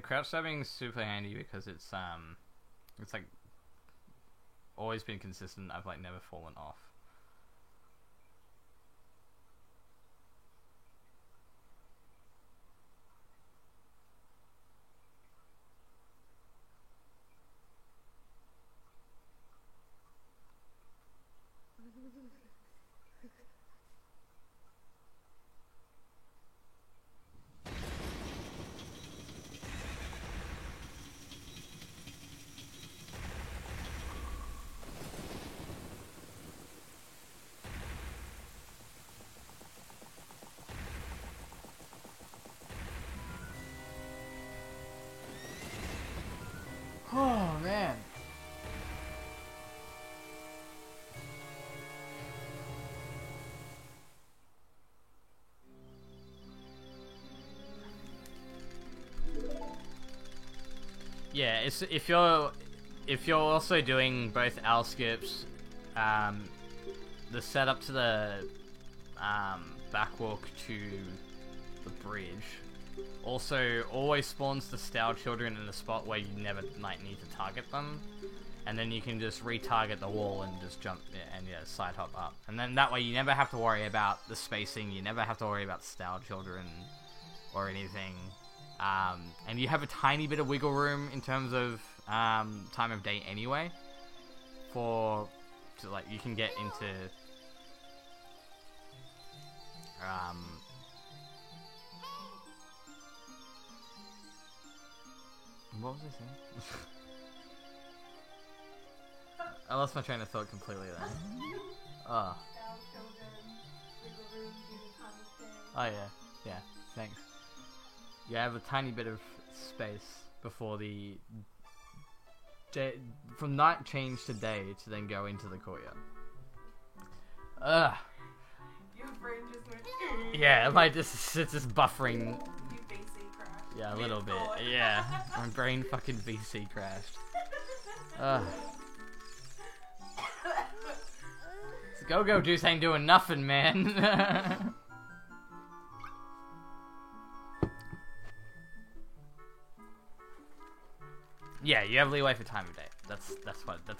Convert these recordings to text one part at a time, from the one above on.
crouch stabbing is super handy because it's like always been consistent. I've like never fallen off. Oh man. Yeah, it's if you're also doing both owl skips, the setup to the backwalk to the bridge also always spawns the Style Children in a spot where you never like need to target them, and then you can just retarget the wall and just jump and side hop up, and then that way you never have to worry about the spacing, you never have to worry about Style Children or anything. And you have a tiny bit of wiggle room in terms of time of day anyway. Like you can get into what was I saying? I lost my train of thought completely then. Oh. Oh yeah, thanks. You have a tiny bit of space before the from night change to day to then go into the courtyard. Your brain just went. Yeah, like it's just buffering. You basically crashed. Yeah, a little bit. Yeah, my brain fucking VC crashed. This go-go juice ain't doing nothing, man. Yeah, you have leeway for time of day. That's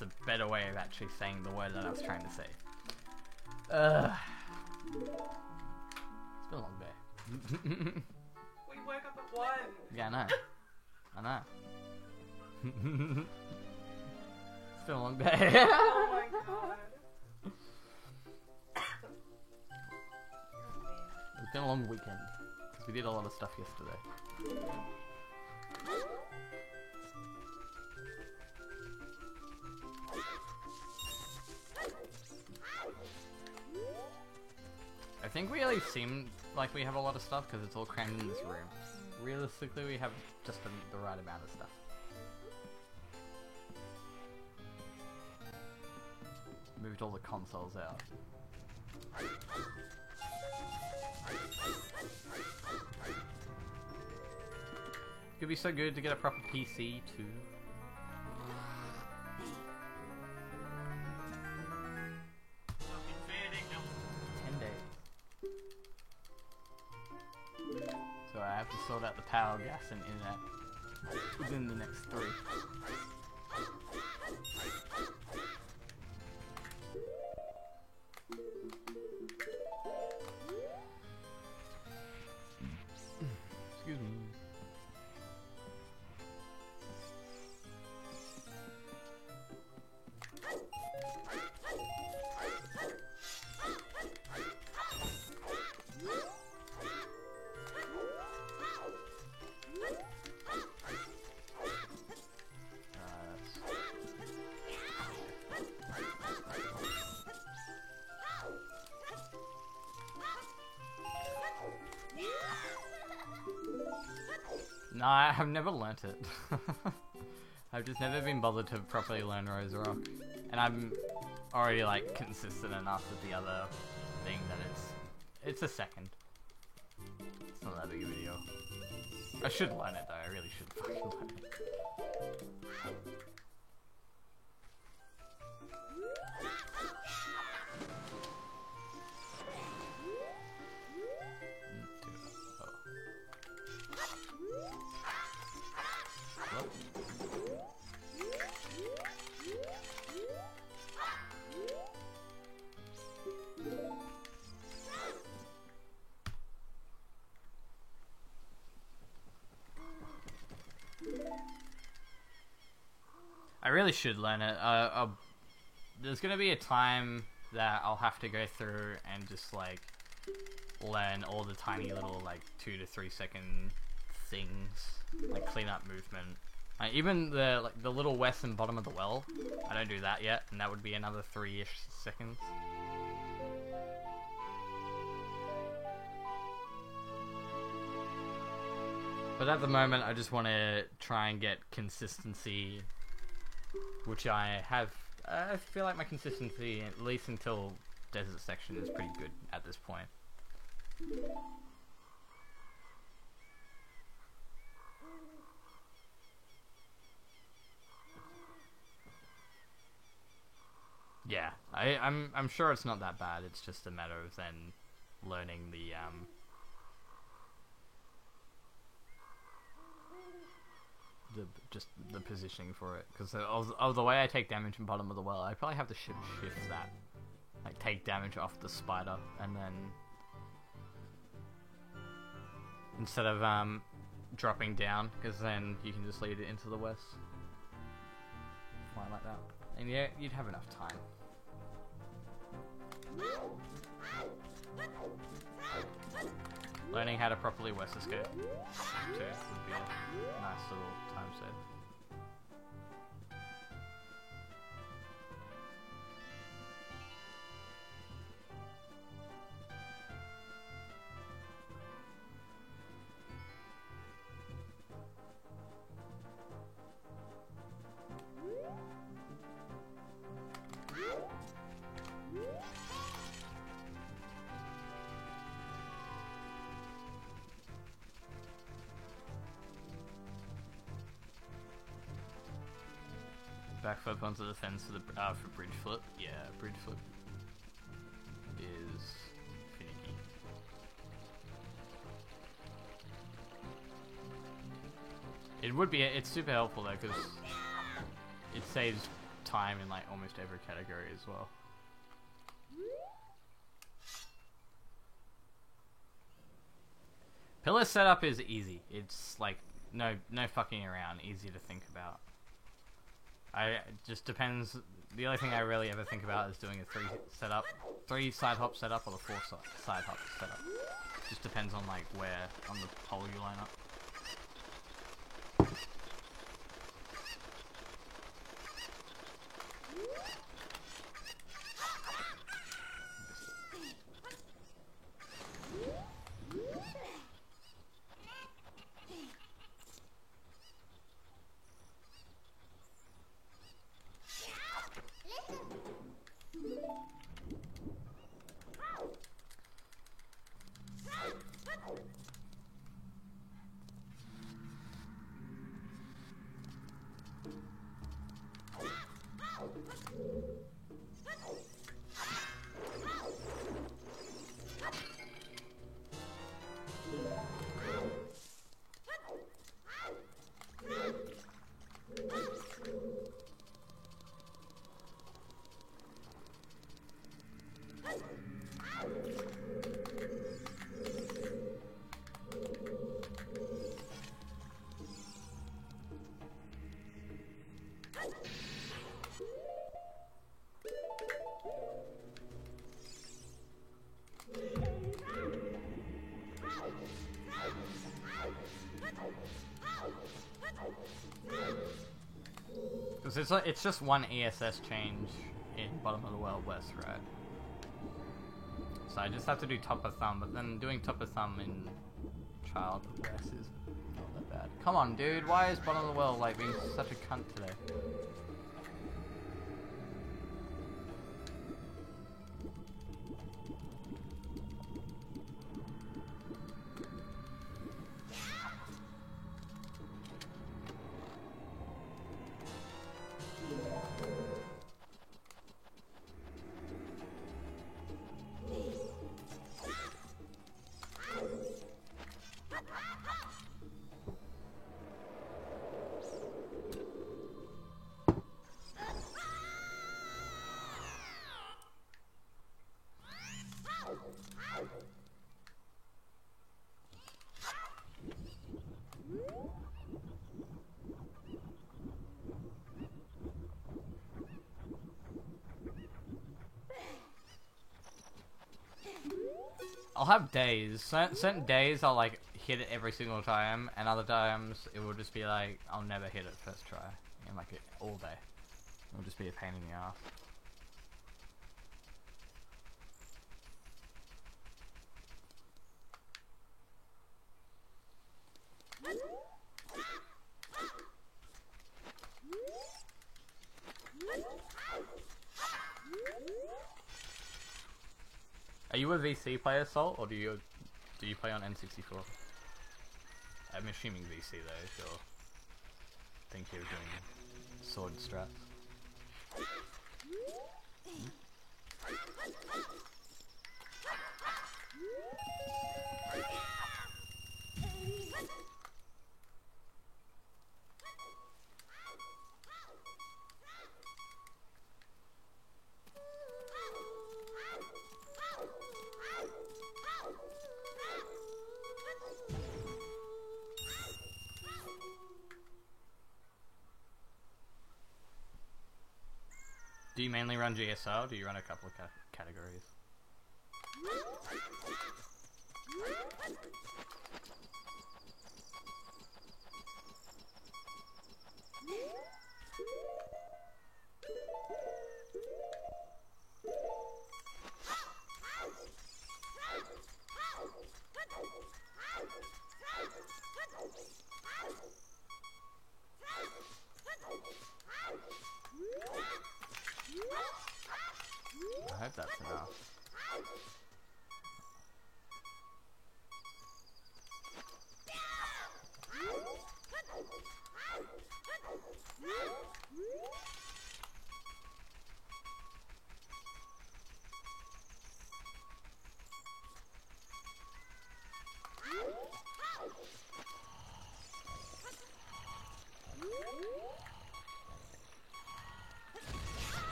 a better way of actually saying the word that I was trying to say. It's been a long day. We woke up at 1. Yeah, I know. It's been a long day. Oh my god. It's been a long weekend because we did a lot of stuff yesterday. I think we really seem like we have a lot of stuff because it's all crammed in this room. Realistically, we have just the right amount of stuff. Moved all the consoles out. Could be so good to get a proper PC too. So I have to sort out the power, gas, and internet within the next 3. Excuse me. No, I've never learnt it. I've just never been bothered to properly learn Rose Rock. And I'm already like consistent enough with the other thing that it's a second. It's not that big of a deal. I should learn it though, I really should fucking learn it. I really should learn it. There's gonna be a time that I'll have to go through and just like learn all the tiny little like 2 to 3 second things, like clean up movement. Even the little west and bottom of the well, I don't do that yet, and that would be another 3-ish seconds. But at the moment, I just want to try and get consistency, which I have. I feel like my consistency, at least until Desert Section, is pretty good at this point. Yeah, I'm sure it's not that bad. It's just a matter of then learning the positioning for it, because of the way I take damage from bottom of the well, I probably have to shift that, like take damage off the spider, and then instead of dropping down, because then you can just lead it into the west, fly like that, and yeah, you'd have enough time. Learning how to properly west escape too would be a nice little time save. Backflip onto the fence for bridge flip. Yeah, bridge flip is finicky. It would be. It's super helpful though, because it saves time in like almost every category as well. Pillar setup is easy. It's like no fucking around. Easy to think about. It just depends. The only thing I really ever think about is doing a 3 side hop setup, or the 4 side hop setup. Just depends on like where on the pole you line up. Because it's just one ESS change in bottom of the world west, right? So I just have to do top of thumb, but then doing top of thumb in child west is not that bad. Come on, dude, why is bottom of the world like being such a cunt today? have days. Certain days I'll like hit it every single time, and other times it will just be like I'll never hit it first try, and like all day. It'll just be a pain in the ass. Are you a VC player, Salt, or do you play on N64? I'm assuming VC though, if you're thinking of doing sword strats. Do you mainly run GSR, or do you run a couple of categories? I hope that's enough.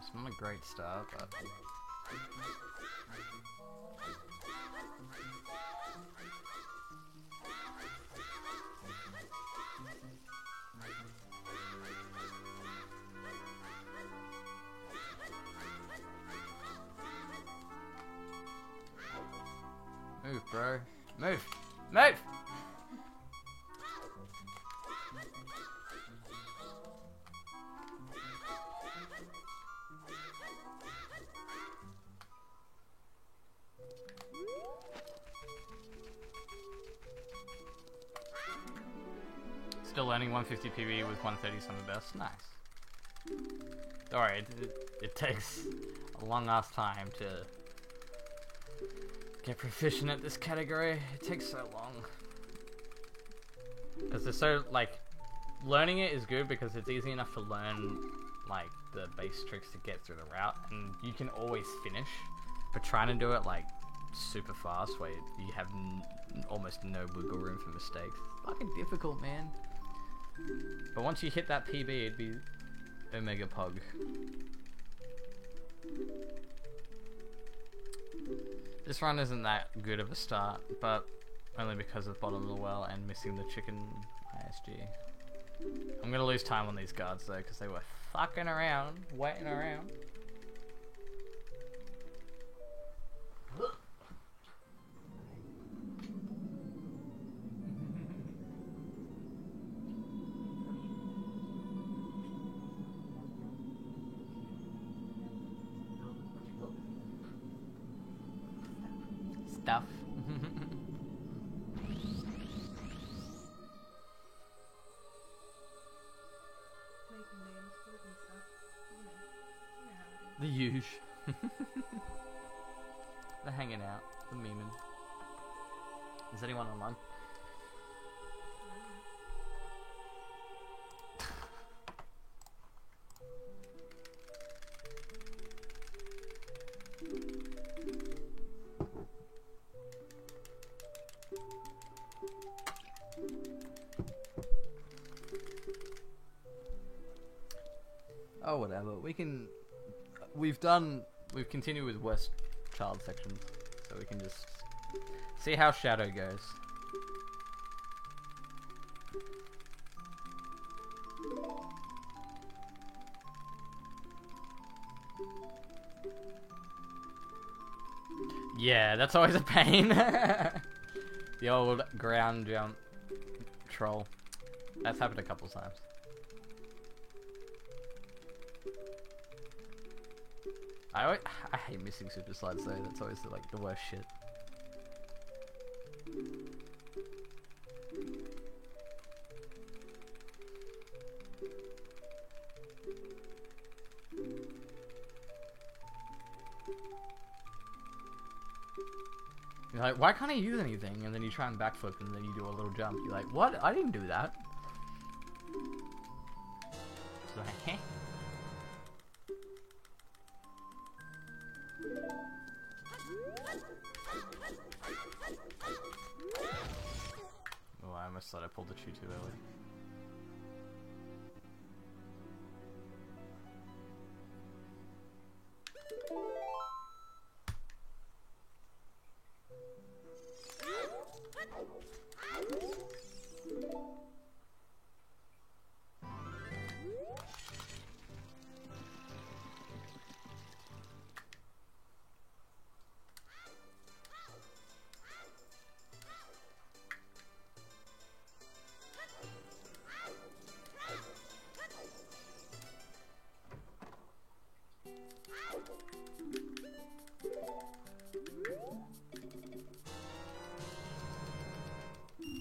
It's not a great start, but... Move, bro. Move! Move! Still learning 150 PB with 130 some of the best. Nice. Alright, it takes a long ass time to get proficient at this category. It takes so long. Because they're so, like, learning it is good because it's easy enough to learn, like, the base tricks to get through the route, and you can always finish. But trying to do it, like, super fast, where you have almost no wiggle room for mistakes, it's fucking difficult, man. But once you hit that PB, it'd be Omega Pog. This run isn't that good of a start, but only because of bottom of the well and missing the chicken ISG. I'm gonna lose time on these guards though, because they were fucking around, waiting around. Stuff. The huge. They're hanging out. The memeing. Is anyone online? Oh, whatever. We've continued with West Child sections, so we can just see how Shadow goes. Yeah, that's always a pain. The old ground jump troll. That's happened a couple times. I hate missing super slides though. That's always like the worst shit. You're like, why can't I use anything? And then you try and backflip and then you do a little jump. You're like, what? I didn't do that. It's like, heh. Oh, I almost thought I pulled the tree too early.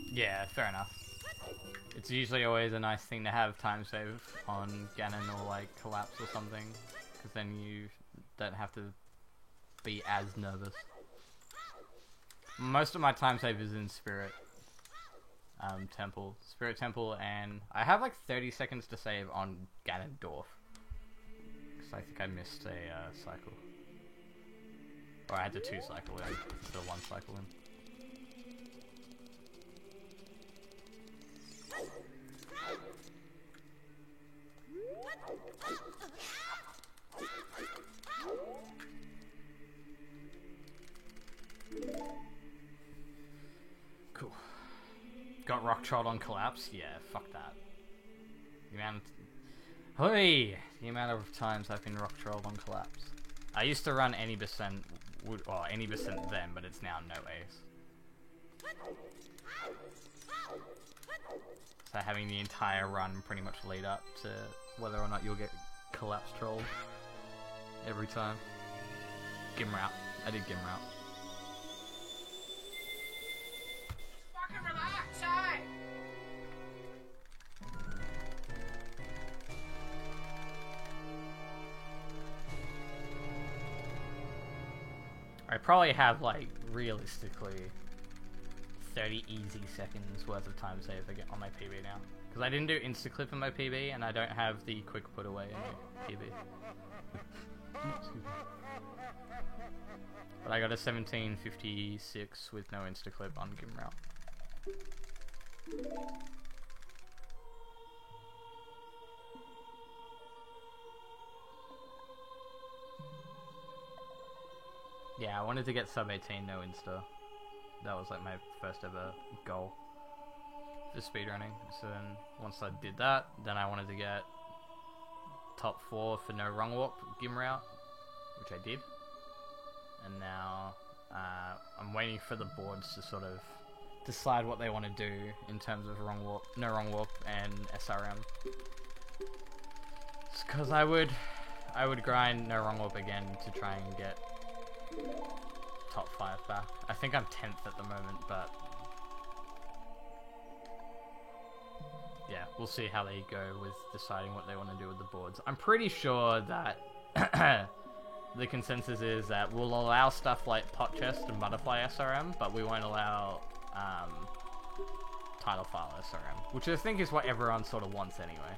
Yeah, fair enough. It's usually always a nice thing to have time save on Ganon or like Collapse or something, because then you don't have to be as nervous. Most of my time save is in Spirit Temple. Spirit Temple, and I have like 30 seconds to save on Ganondorf. Because I think I missed a cycle. Or I had to 2 cycle in, instead of 1 cycle in. Cool. Got rock trolled on Collapse? Yeah, fuck that. The amount of times I've been rock trolled on Collapse. I used to run any percent, or any percent then, but it's now no ace. So having the entire run pretty much lead up to whether or not you'll get Collapse trolled every time. Gimroute. I did Gimroute. Fucking relax, hey! I probably have like realistically 30 easy seconds worth of time save again on my PB now. Because I didn't do insta-clip in my PB and I don't have the quick put away in my PB. But I got a 1756 with no insta-clip on Gimroute. Yeah, I wanted to get sub 18 no insta. That was like my first ever goal for speedrunning. So then once I did that, then I wanted to get top 4 for no wrong warp Gimroute, which I did. And now I'm waiting for the boards to sort of decide what they want to do in terms of wrong warp, no wrong warp, and SRM. Because I would grind no wrong warp again to try and get top 5 back. I think I'm 10th at the moment, but yeah, we'll see how they go with deciding what they want to do with the boards. I'm pretty sure that the consensus is that we'll allow stuff like pot chest and butterfly SRM, but we won't allow title file SRM, which I think is what everyone sort of wants anyway.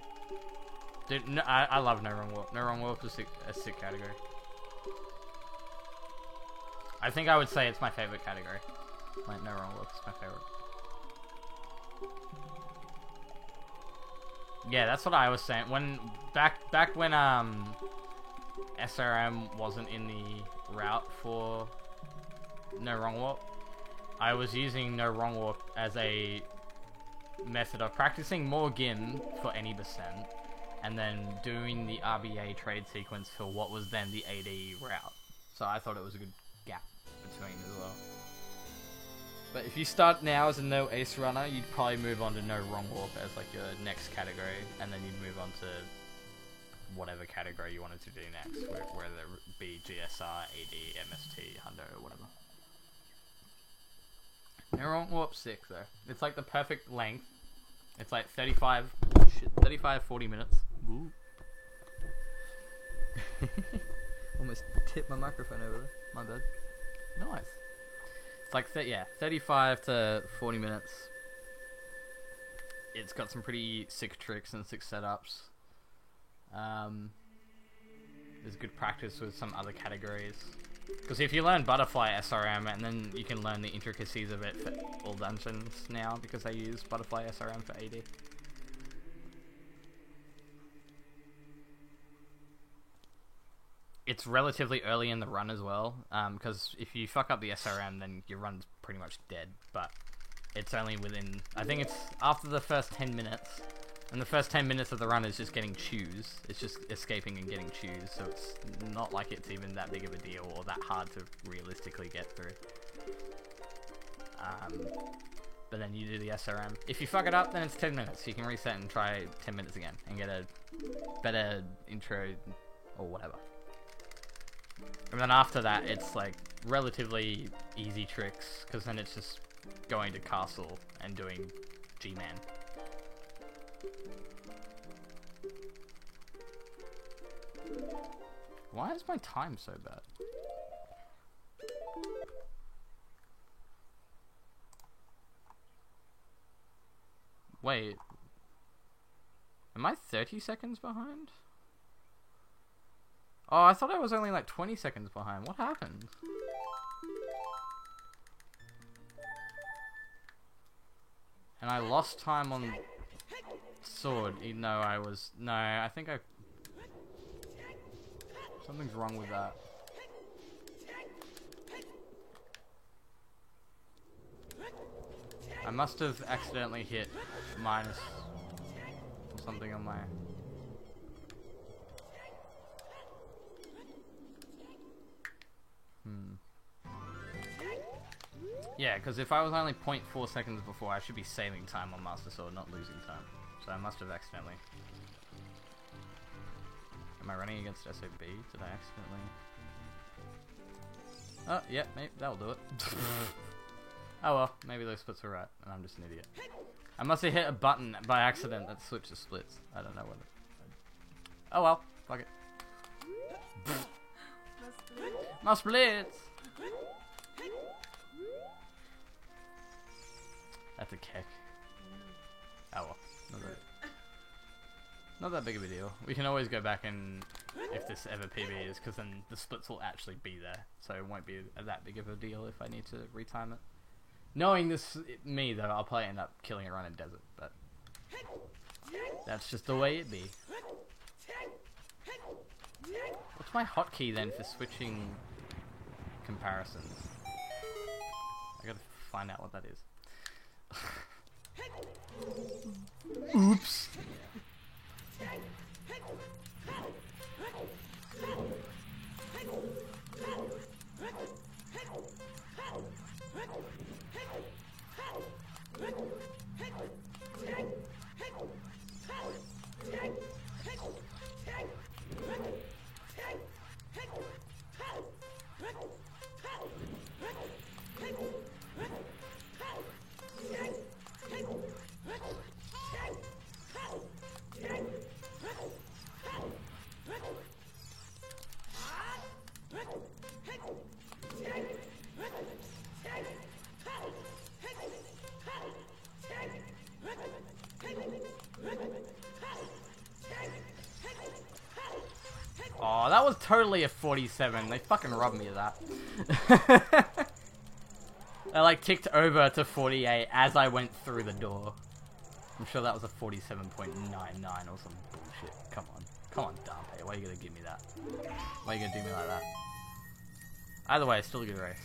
Dude, no, I love No Wrong Warp. No Wrong Warp is a sick category. I think I would say it's my favorite category. Like, No Wrong Warp is my favorite. Yeah, that's what I was saying. When back when SRM wasn't in the route for No Wrong Warp, I was using No Wrong Warp as a method of practicing more Gim for any percent, and then doing the RBA trade sequence for what was then the AD route. So I thought it was a good gap between as well. But if you start now as a no ace runner, you'd probably move on to no wrong warp as like your next category, and then you'd move on to whatever category you wanted to do next, whether it be GSR, AD, MST, Hundo, or whatever. No wrong warp 6 though. It's like the perfect length. It's like 35, 40 minutes. Ooh. Almost tipped my microphone over there. My bad. Nice. It's like, 35 to 40 minutes. It's got some pretty sick tricks and sick setups. There's good practice with some other categories. Because if you learn Butterfly SRM, and then you can learn the intricacies of it for all dungeons now, because they use Butterfly SRM for AD. It's relatively early in the run as well, because if you fuck up the SRM, then your run's pretty much dead. But it's only within, I think it's after the first 10 minutes, and the first 10 minutes of the run is just getting chews. It's just escaping and getting chews, so it's not like it's even that big of a deal or that hard to realistically get through. But then you do the SRM. If you fuck it up, then it's 10 minutes. You can reset and try 10 minutes again and get a better intro or whatever. And then after that, it's like relatively easy tricks, because then it's just going to castle and doing G-Man. Why is my time so bad? Wait. Am I 30 seconds behind? Oh, I thought I was only like 20 seconds behind. What happened? And I lost time on sword, even though I was... No, I think I... Something's wrong with that. I must have accidentally hit minus or something on my... Yeah, because if I was only 0.4 seconds before, I should be saving time on Master Sword, not losing time. So I must have accidentally... Am I running against SOB? Did I accidentally... Oh, yeah, maybe that'll do it. Oh well, maybe those splits were right, and I'm just an idiot. I must have hit a button by accident that switches splits. I don't know what it... Oh well, fuck it. My splits! That's a kick. Oh well, not that big of a deal. We can always go back and, if this ever PB is, because then the splits will actually be there, so it won't be that big of a deal if I need to retime it. Knowing this, me though, I'll probably end up killing a run in desert, but that's just the way it be. What's my hotkey then for switching comparisons? I gotta find out what that is. Oops. Oh, that was totally a 47. They fucking robbed me of that. I like ticked over to 48 as I went through the door. I'm sure that was a 47.99 or some bullshit. Come on. Come on, Dante. Why are you gonna give me that? Why are you gonna do me like that? Either way, it's still a good race.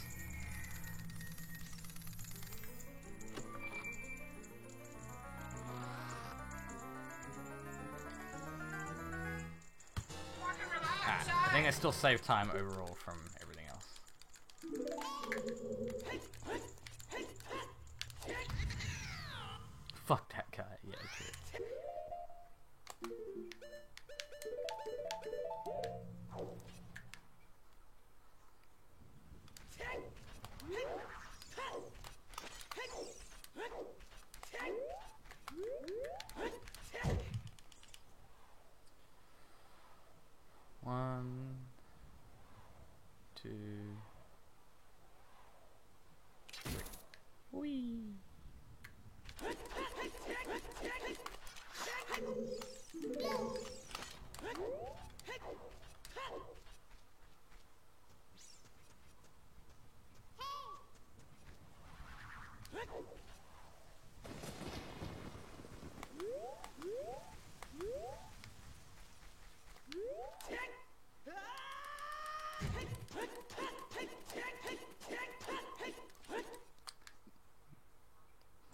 I think I still save time overall from everything else.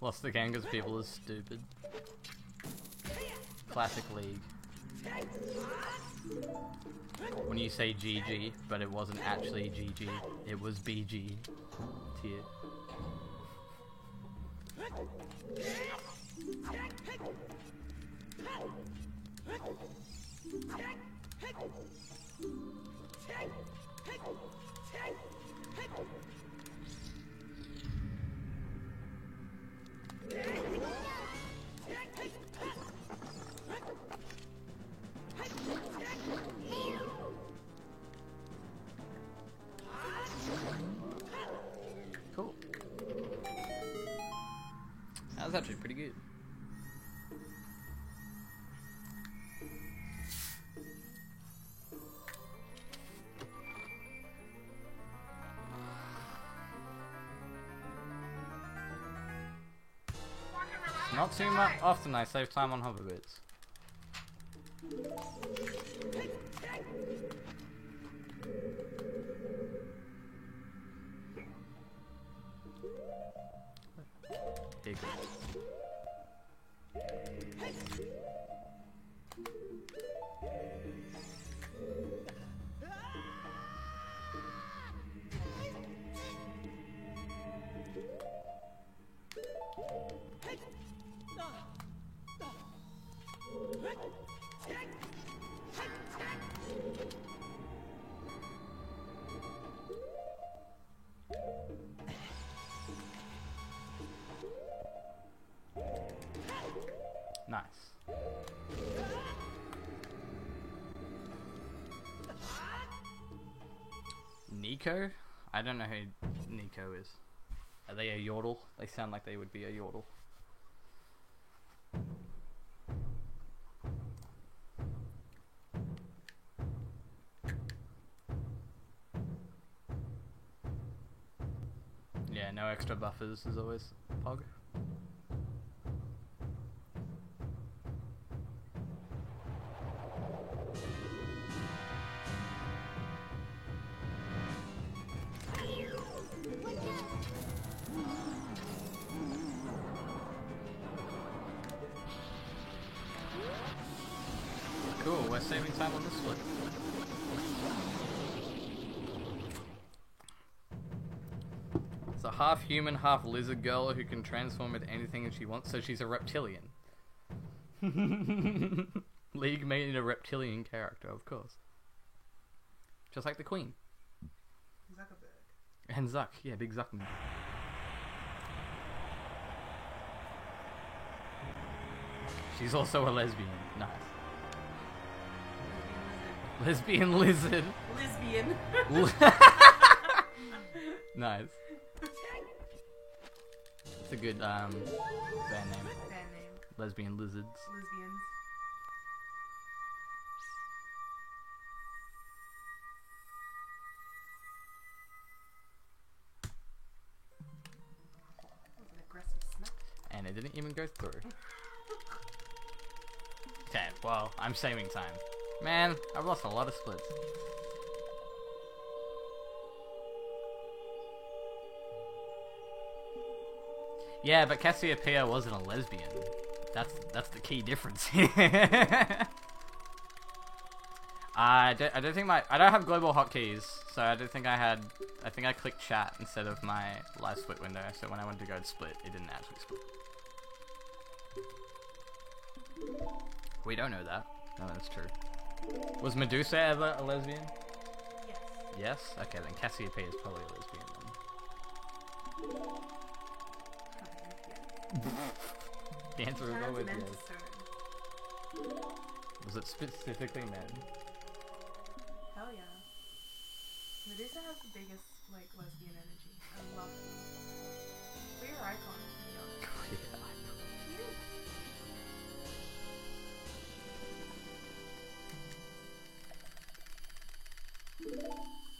Lost the game because people are stupid. Classic League. When you say GG, but it wasn't actually GG, it was BG tier. Cool. That was actually pretty good. Not too much often I save time on hover bits. Big. Nice. Nico? I don't know who Nico is. Are they a yordle? They sound like they would be a yordle. Yeah, no extra buffers is always Pog. Cool, we're saving time on this one. It's a half human, half lizard girl who can transform into anything she wants, so she's a reptilian. League made it a reptilian character, of course. Just like the Queen. Zuckerberg. And Zuck, yeah, big Zuckman. She's also a lesbian. Nice. Lesbian lizard. Lesbian. Nice. It's a good band name. Band name. Lesbian lizards. Lesbians. That was an aggressive smack. And it didn't even go through. Okay, well, I'm saving time. Man, I've lost a lot of splits. Yeah, but Cassiopeia wasn't a lesbian. That's the key difference here. I don't think I don't have global hotkeys, so I don't think I think I clicked chat instead of my live split window, so when I went to go to split, it didn't actually split. We don't know that. No, that's true. Was Medusa ever a lesbian? Yes. Yes? Okay, then Cassiopeia is probably a lesbian then. The answer is Shout out to always men yes. to stone. Was it specifically men? Hell yeah. Medusa has the biggest, like, lesbian energy. I love it. Queer icon, to be honest.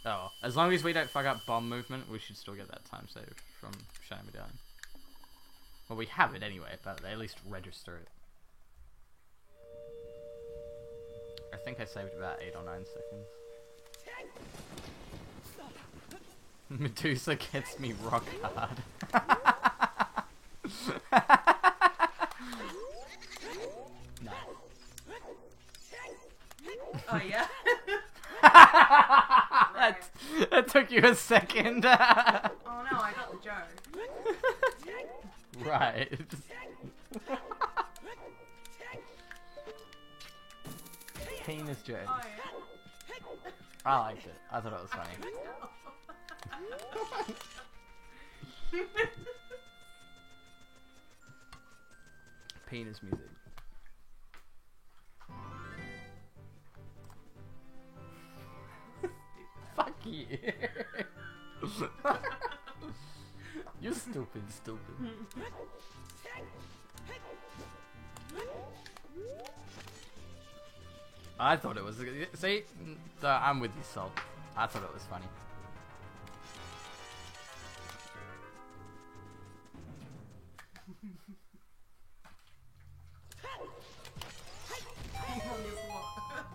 Oh, as long as we don't fuck up bomb movement, we should still get that time saved from Shiny Medallion. Well, we have it anyway, but they at least register it. I think I saved about 8 or 9 seconds. Medusa gets me rock hard. took you a second. Oh no, I got the joke. Right. Penis joke. Oh I liked it. I thought it was funny. yeah. Penis music. Fuck you. You're stupid. I thought it was. See, I'm with you, Sol. I thought it was funny.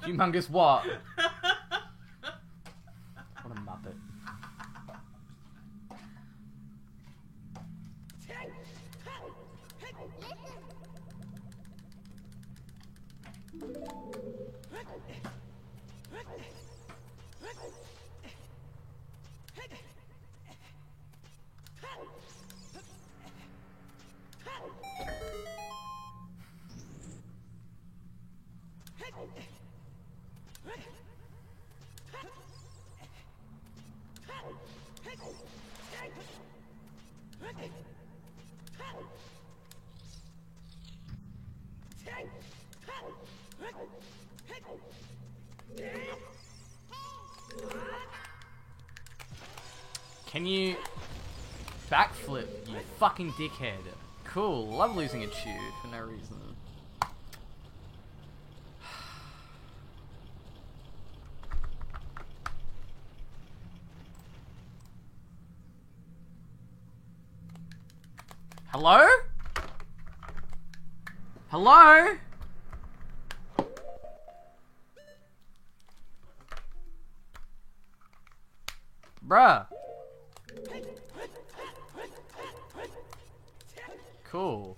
Humongous what? What a muppet. Can you backflip, you fucking dickhead? Cool, love losing a chew for no reason. Hello? Hello? Bruh. Cool.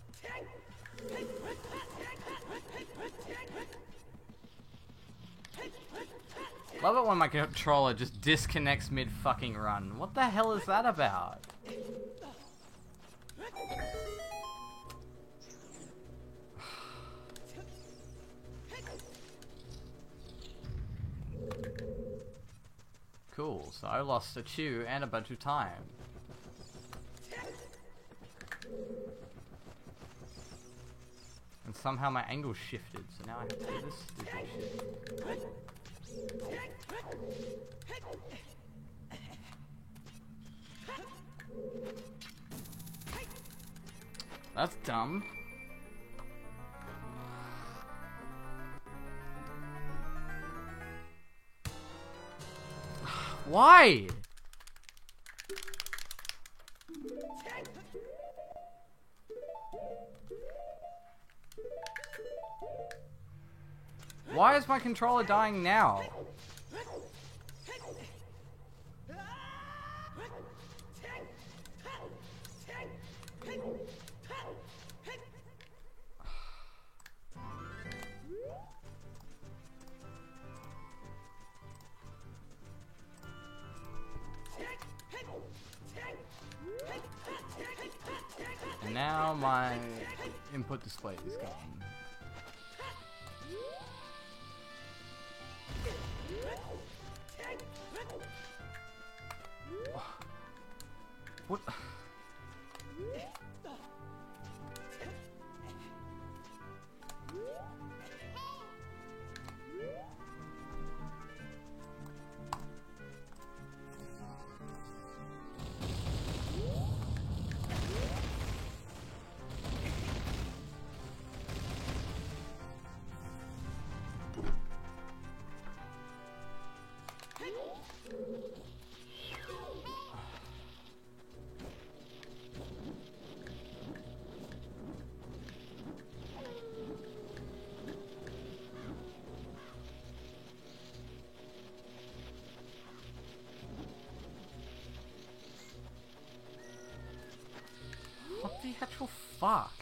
Love it when my controller just disconnects mid fucking run. What the hell is that about? Cool, so I lost a chew and a bunch of time. And somehow my angle shifted, so now I have to do this stupid shit. That's dumb. Why? Why is my controller dying now? And now my input display is gone. What? What the actual fuck?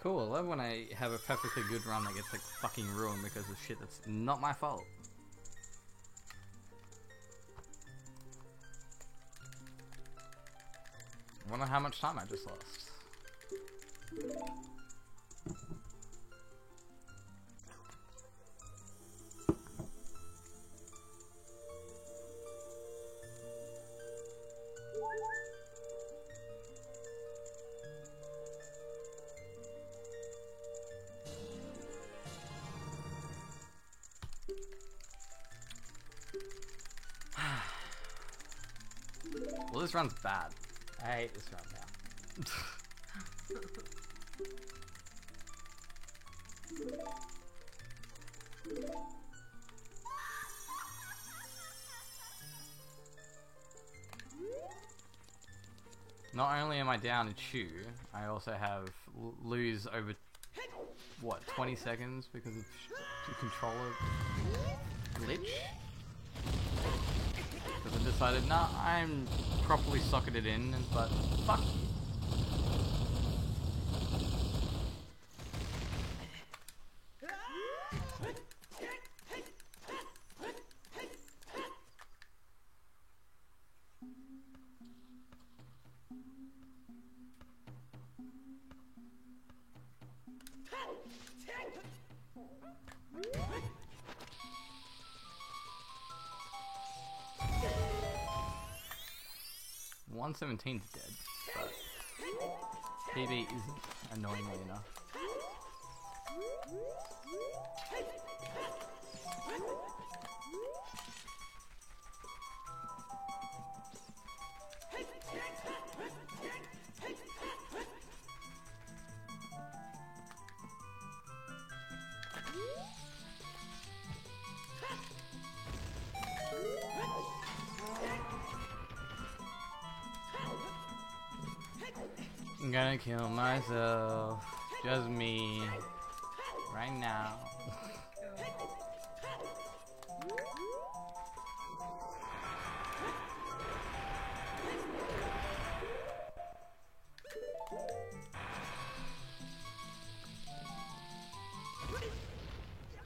Cool, I love when I have a perfectly good run that gets like fucking ruined because of shit that's not my fault. I wonder how much time I just lost. Well, this run's bad. I hate this run now. Not only am I down to chew, I also have lose over what 20 seconds because of the controller glitch. Because I decided, nah, I'm properly socketed in, but fuck you. One 17's dead, but PB isn't, annoyingly enough. I'm gonna kill myself, just me, right now.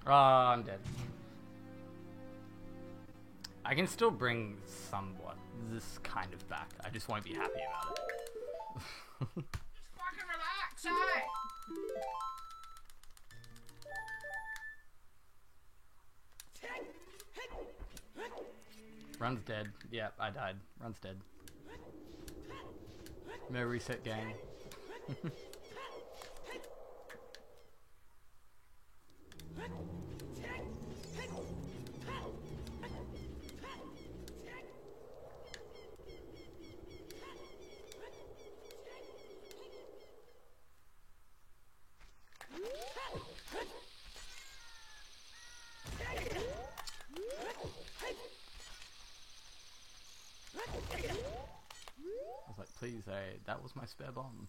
Oh, I'm dead. I can still bring somewhat this kind of back. I just won't be happy about it. Just fucking relax, eh? Run's dead. Yep, I died. Run's dead. No reset game. I was like, please, that was my spare bomb.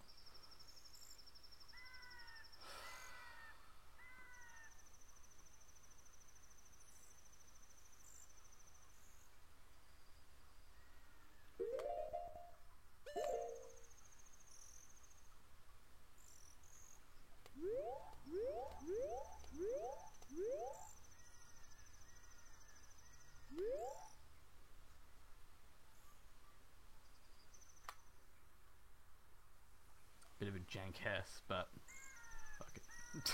Bit of a jank hess, but fuck it.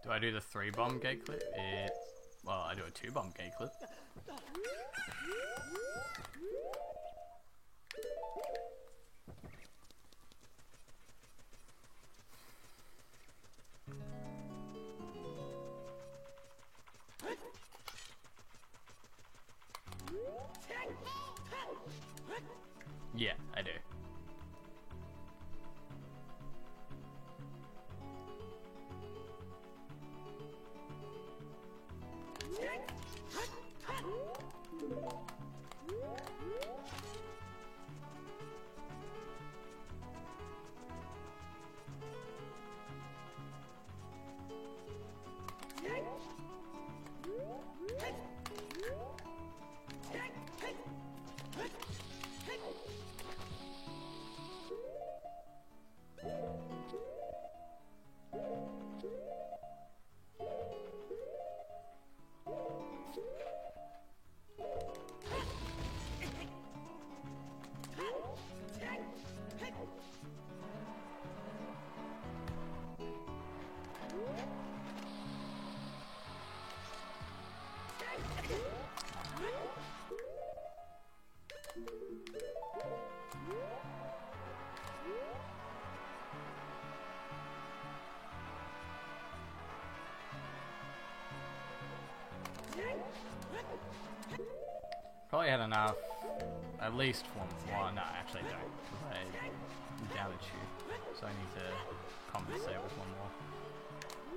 Do I do the 3-bomb gate clip? Well, I do a 2-bomb gate clip. Yeah, I do. Probably had enough. At least one. Well, no, actually I don't. Because I'm down to chew. So I need to compensate with one more.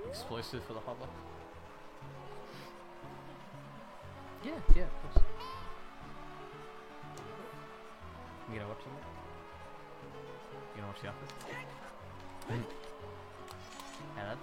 Explosive for the hover. Yeah, of course. You gonna watch something? You gonna watch The Office? Yeah, that.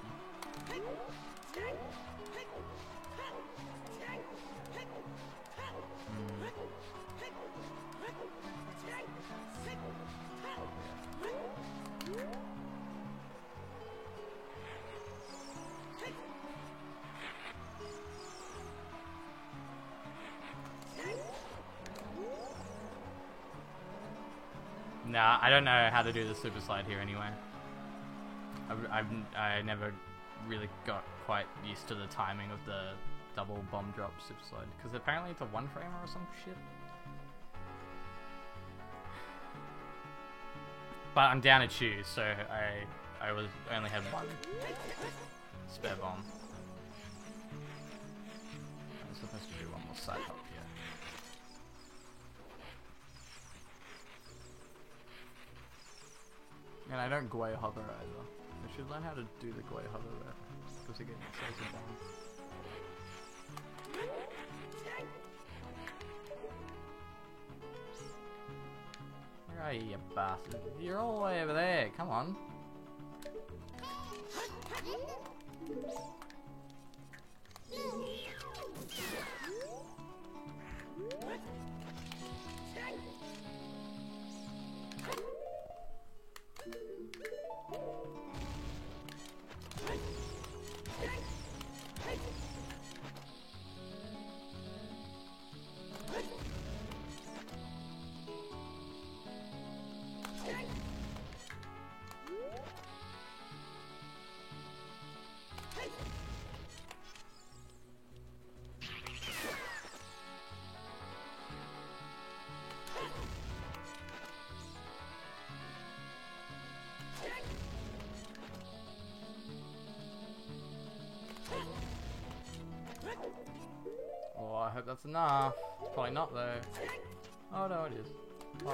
Nah, I don't know how to do the super slide here anyway. I never really got quite used to the timing of the double bomb drop super slide because apparently it's a one framer or some shit. But I'm down to choose, so I only had one spare bomb. I'm supposed to do one more side hop here. And I don't Gwei hover either. I should learn how to do the Gwei hover there. Because again, it saves a bomb. Where are you, you bastard? You're all the way over there, come on. Oh, I hope that's enough. Probably not though. Oh no, it is. Oh.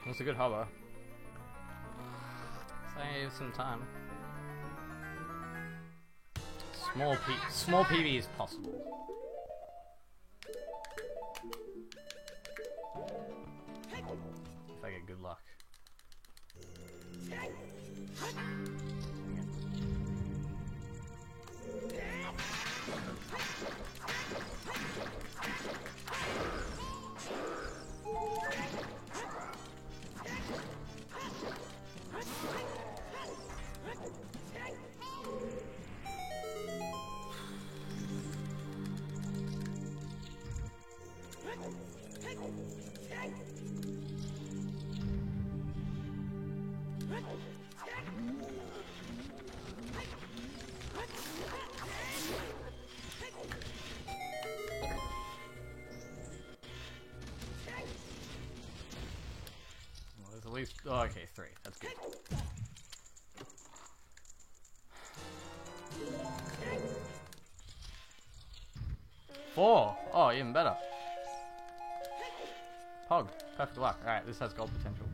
That's a good hover. Save some time. Small PB is possible. If I get good luck. Well, there's at least, oh, okay, 3. That's good. Four! Oh, even better. Pog, perfect luck. Alright, this has gold potential.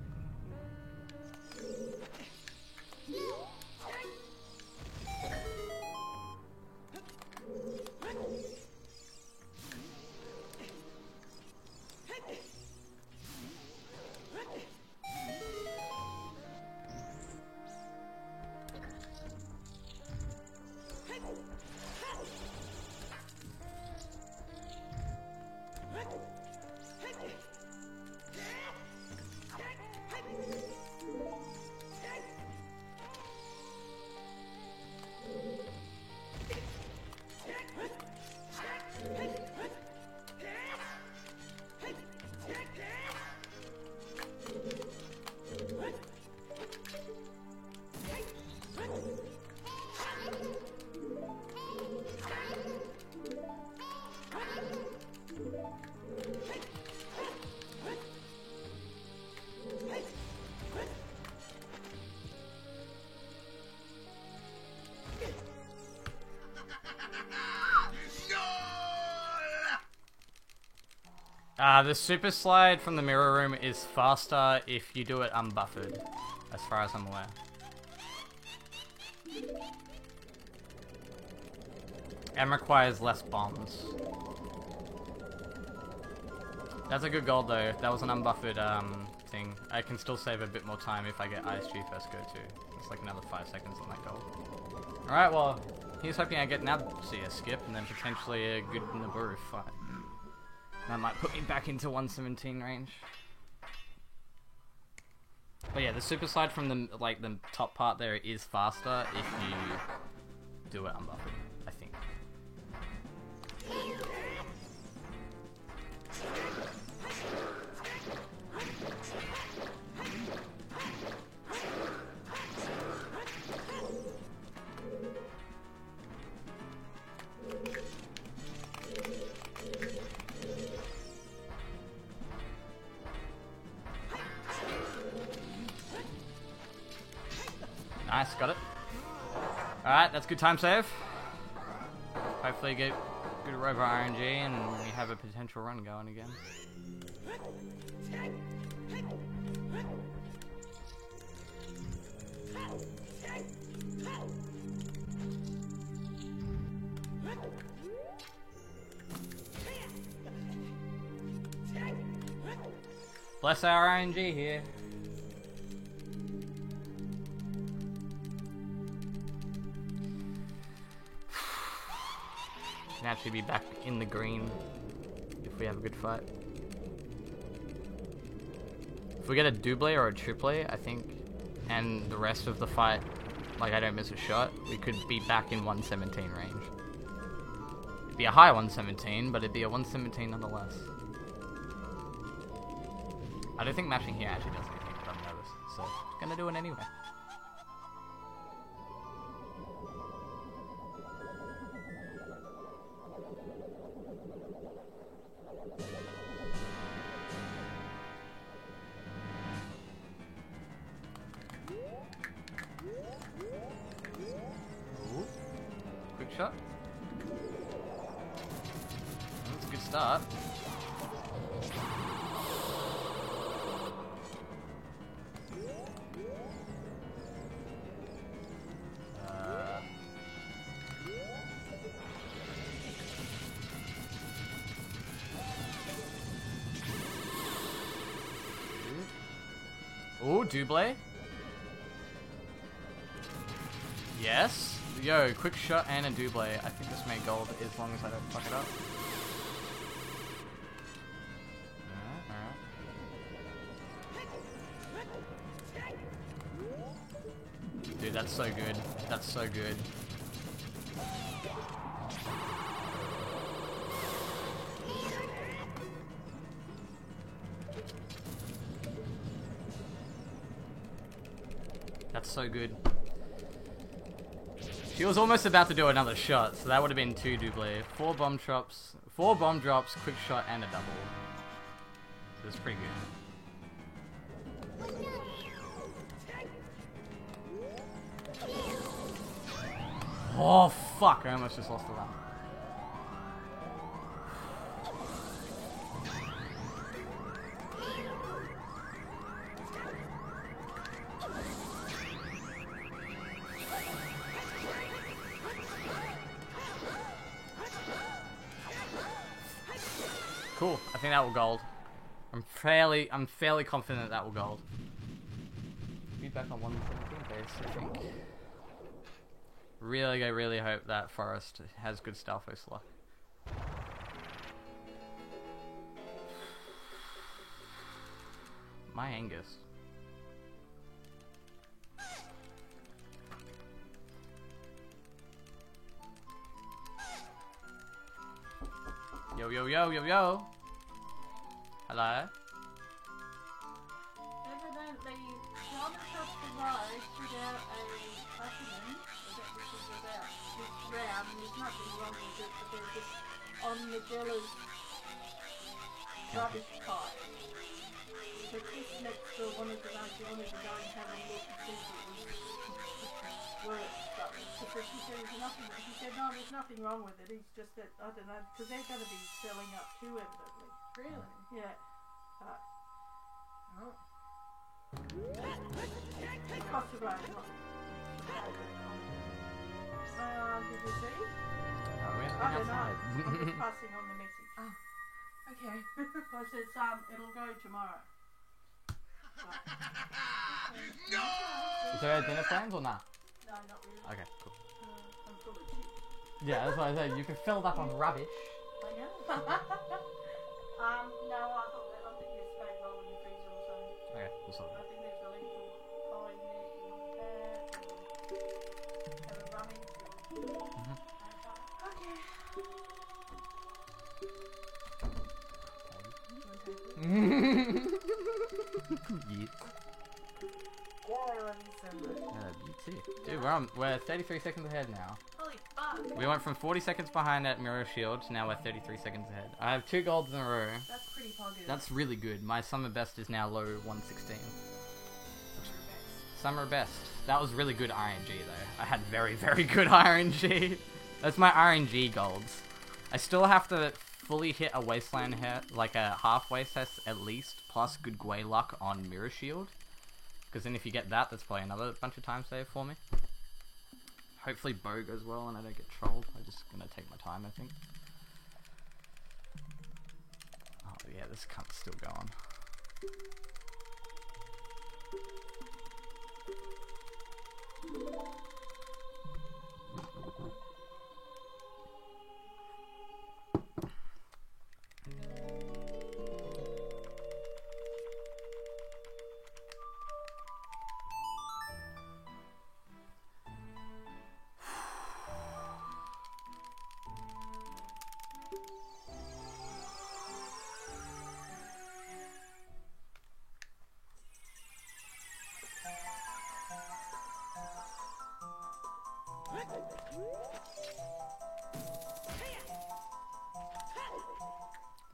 The super slide from the mirror room is faster if you do it unbuffered, as far as I'm aware. And requires less bombs. That's a good gold though. That was an unbuffered thing. I can still save a bit more time if I get ISG first go too. It's like another 5 seconds on that gold. Alright, well, here's hoping I get an CS skip and then potentially a good Naburu fight. That might put me back into 117 range. But yeah, the super slide from the the top part there is faster if you do it unbuffered, I think. Nice, got it. Alright, that's good time save. Hopefully get good Rover RNG and we have a potential run going again. Bless our RNG here. Can actually be back in the green if we have a good fight. If we get a double or a triple, I think, and the rest of the fight, like I don't miss a shot, we could be back in 117 range. It'd be a high 117, but it'd be a 117 nonetheless. I don't think mashing here actually does anything, but I'm nervous, so gonna do it anyway. Shot. That's a good start. Ooh, double. Yes. Yo, quick shot and a double. I think this may gold as long as I don't fuck it up. Alright. Dude, that's so good. That's so good. That's so good. She was almost about to do another shot, so that would have been 2 double. 4 bomb drops, quick shot, and a double. So it's pretty good. Oh fuck, I almost just lost the run. Cool. I think that will gold. I'm fairly confident that will gold. Be back on 117 base, I think. Really hope that Forest has good Stalfos luck. My Angus. Yo, yo, yo, yo, yo. Hello? Evidently, John has survived without a platinum, which is about this round. There's nothing wrong with it, but they're just on Magella's rubbish pile. So Chris next door wanted to know if you wanted to go and have a look and see if it was worth something. Because she said there's nothing, she said no, there's nothing wrong with it, it's just that, I don't know, because they're going to be selling up too evidently. Really? Yeah. Right. Oh. Across the road, not. Did you see? Oh, we're I don't know. outside. I'm just passing on the message. Oh. Okay. I said, it'll go tomorrow. No! Is there dinner plans or not? No, not really. Okay, cool. I'm full of shit. Yeah, that's what I said. You can fill it up on rubbish. I know. No, I thought that. I think there's spade roll in the freezer or something. Okay, we'll sort I it. think there's a little pie in there if you want that. Or have a rummage. Okay. Yes. Oh, I love you so much. You too. Dude, we're 33 seconds ahead now. Holy fuck. We went from 40 seconds behind at Mirror Shield to now we're 33 seconds ahead. I have 2 golds in a row. That's pretty positive. That's really good. My summer best is now low 116. Summer best. That was really good RNG though. I had very, very good RNG. That's my RNG golds. I still have to fully hit a wasteland hit, like a halfway test at least, plus good Gwei luck on Mirror Shield. Because then if you get that, that's probably another bunch of time save for me. Hopefully bow goes well and I don't get trolled. I'm just gonna take my time, I think. Oh yeah, this cunt's still going.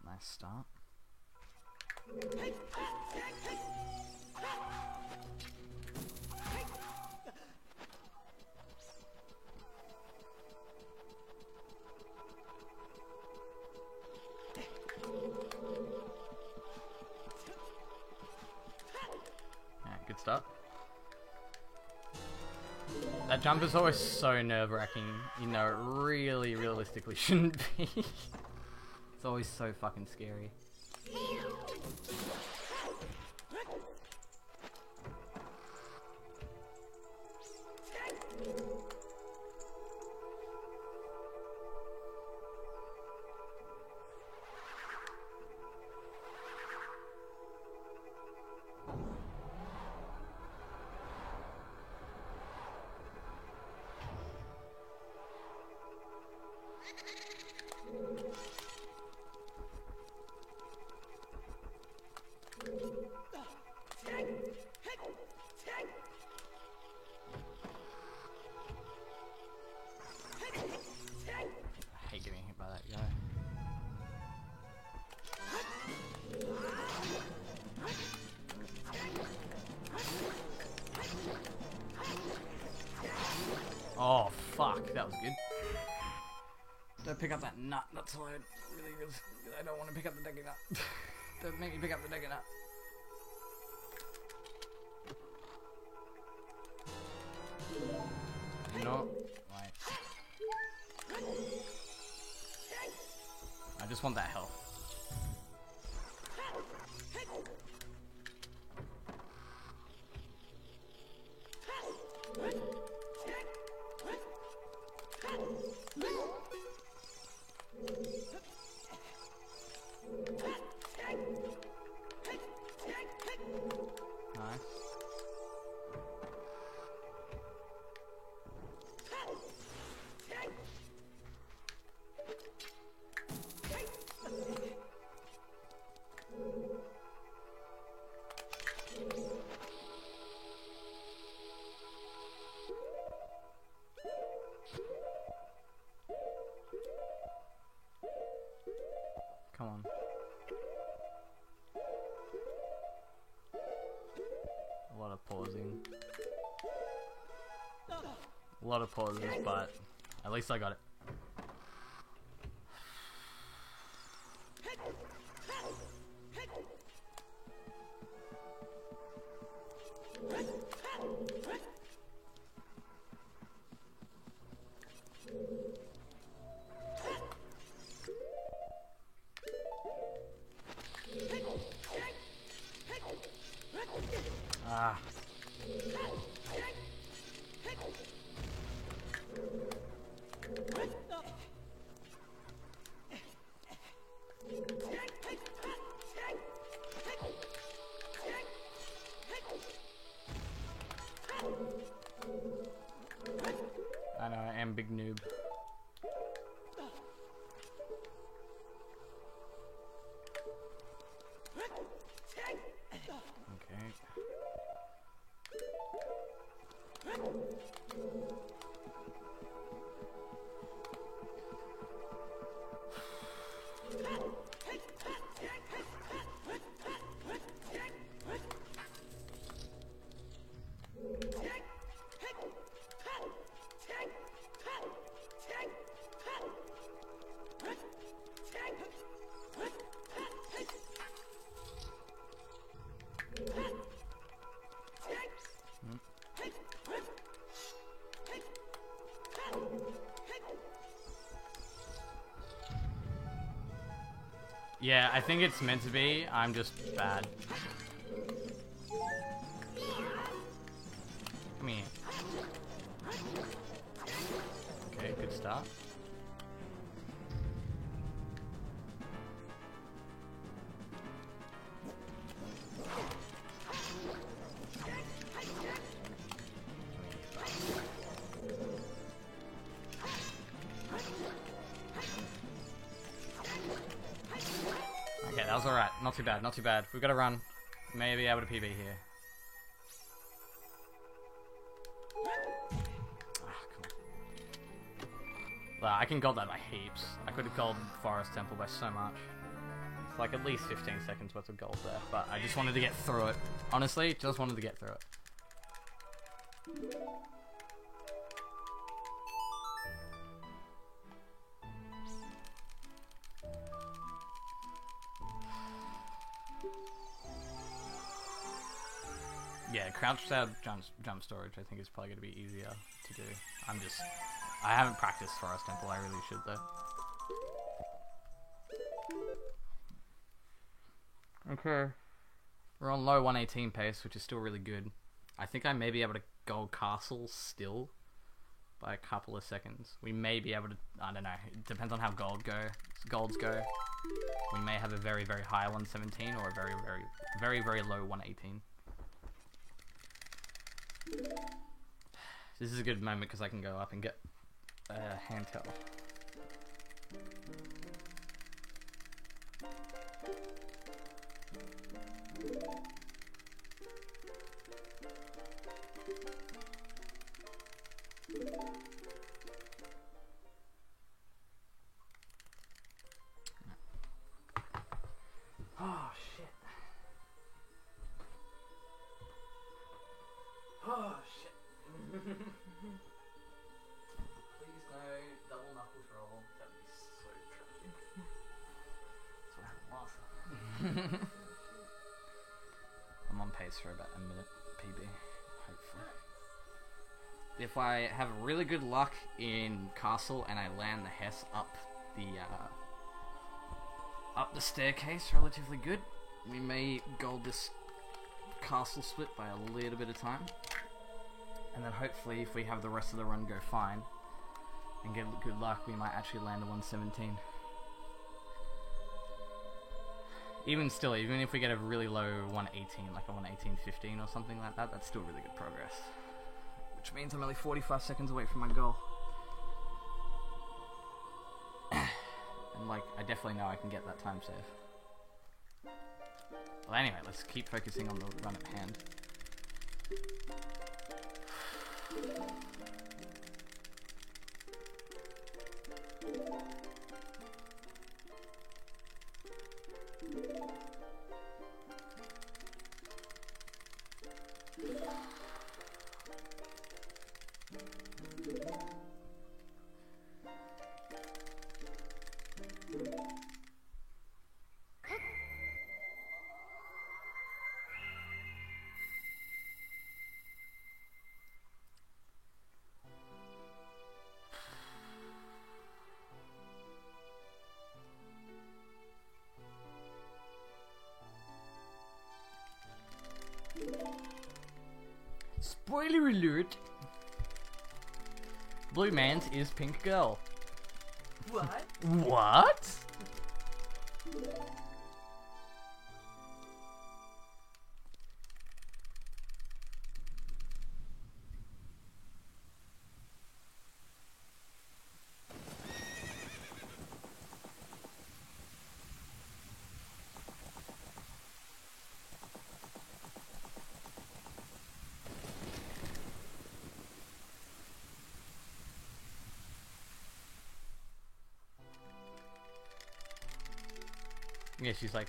Nice start. Yeah, good start. That jump is always so nerve-wracking. You know, it really, realistically shouldn't be. It's always so fucking scary. I hate getting hit by that guy. Oh fuck, that was good. Don't pick up that nut, that's why I don't want to pick up the Deku nut. Don't make me pick up the Deku nut. No, wait. I just want that health. Nice. Come on. A lot of pausing. A lot of pauses, but at least I got it. Ah. I know, I am big noob. Okay. Yeah, I think it's meant to be. I'm just bad. Come here. Okay, good start. Okay, that was alright. Not too bad, not too bad. We've got to run. Maybe able to PB here. I can gold that by heaps. I could have gold Forest Temple by so much. It's like at least 15 seconds worth of gold there, but I just wanted to get through it. Honestly, just wanted to get through it. Yeah, crouched out jump storage I think is probably going to be easier to do. I haven't practiced Forest Temple, I really should though. Okay. We're on low 118 pace, which is still really good. I think I may be able to gold castle still by a couple of seconds. We may be able to, I don't know, it depends on how golds go. We may have a very, very high 117 or a very, very, very, very low 118. This is a good moment because I can go up and get hand tell. Oh shit. Oh shit. Please no double knuckles roll. That'd be so tragic. That's what happened last time. I'm on pace for about a minute PB, hopefully. If I have really good luck in castle and I land the Hess up the staircase relatively good, we may gold this castle split by a little bit of time. And then hopefully if we have the rest of the run go fine and get good luck, we might actually land a 117. Even still, even if we get a really low 118, like a 118.15 or something like that, that's still really good progress. Which means I'm only 45 seconds away from my goal. And like, I definitely know I can get that time save. Well anyway, let's keep focusing on the run at hand. Spoiler alert! Blue man's is pink girl. What? What? Yeah, she's like,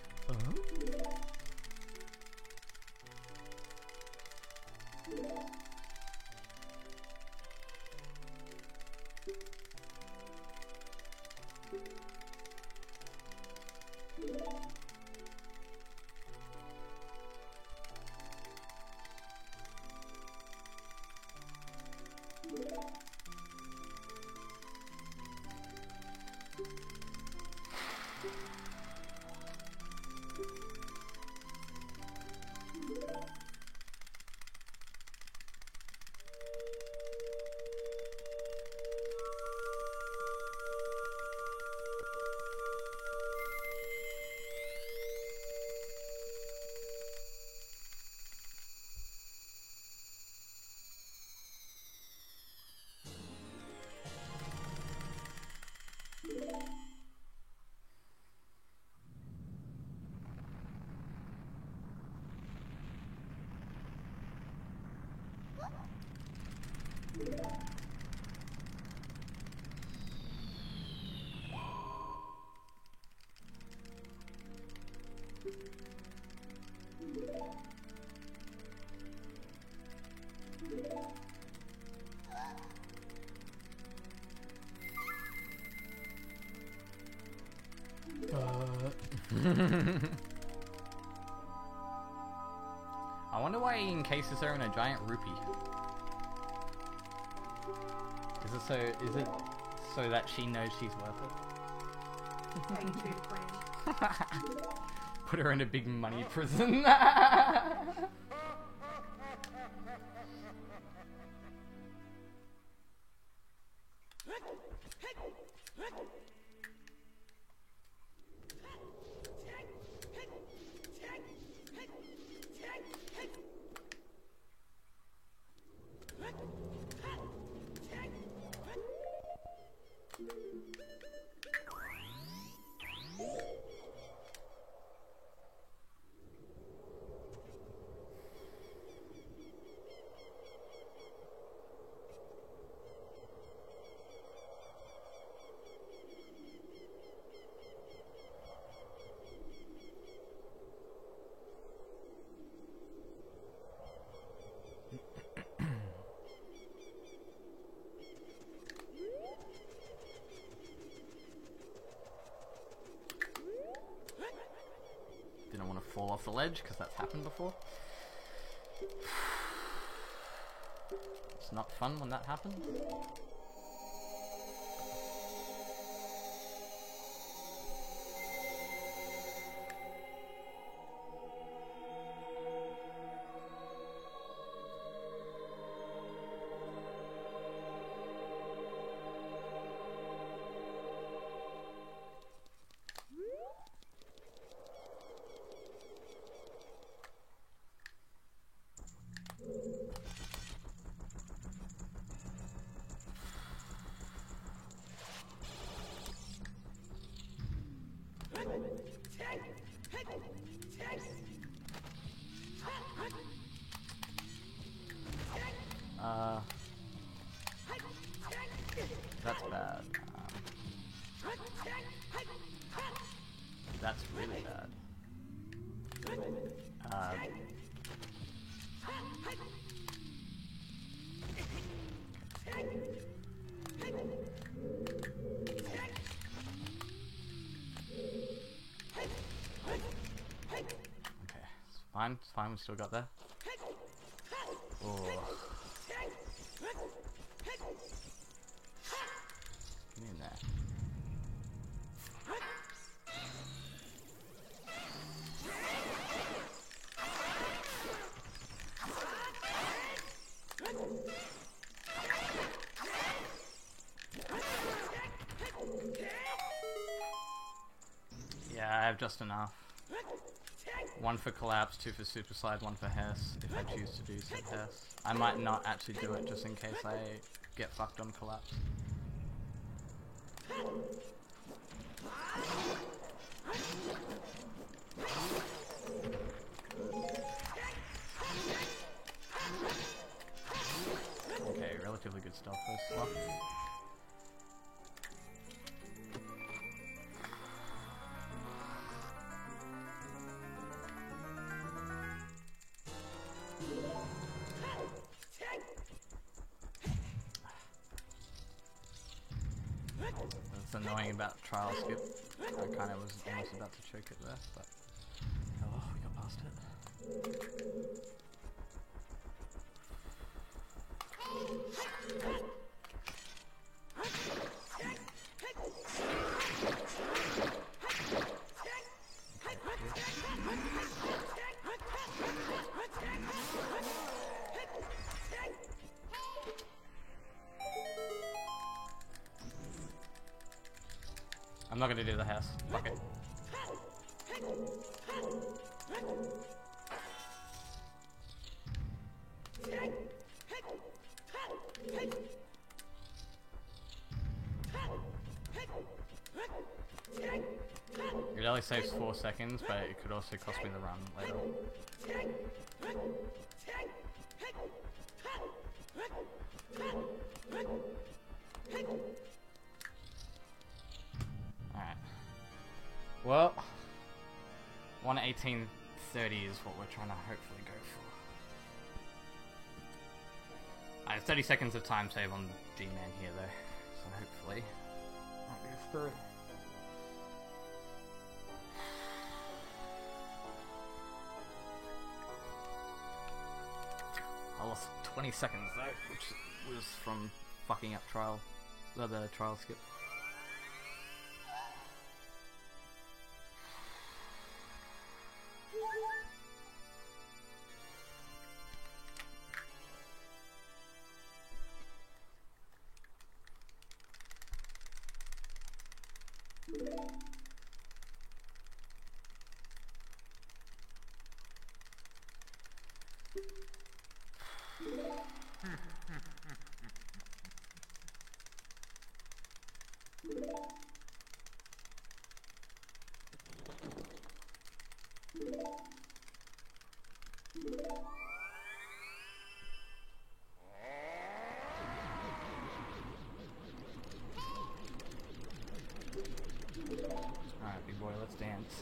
I wonder why he encases her in a giant rupee. Is it so that she knows she's worth it? Paying to the queen. Put her in a big money prison. Didn't want to fall off the ledge because that's happened before. It's not fun when that happens. That's bad. That's really bad. Okay, it's fine, we still got there. Oh. Get in there. have just enough. 1 for Collapse, 2 for Super Slide, 1 for Hess, if I choose to do said Hess. I might not actually do it just in case I get fucked on Collapse. Okay, relatively good stuff first slot. That's annoying about trial skip. I kind of was almost about to choke it there, but oh, we got past it. I'm not gonna do the house. Fuck it. It only saves 4 seconds, but it could also cost me the run later. Alright. Well, 1:18:30 is what we're trying to hopefully go for. I have 30 seconds of time save on G-Man here though, so hopefully that goes through. I lost 20 seconds though, which was from fucking up the trial skip. Alright, big boy, let's dance.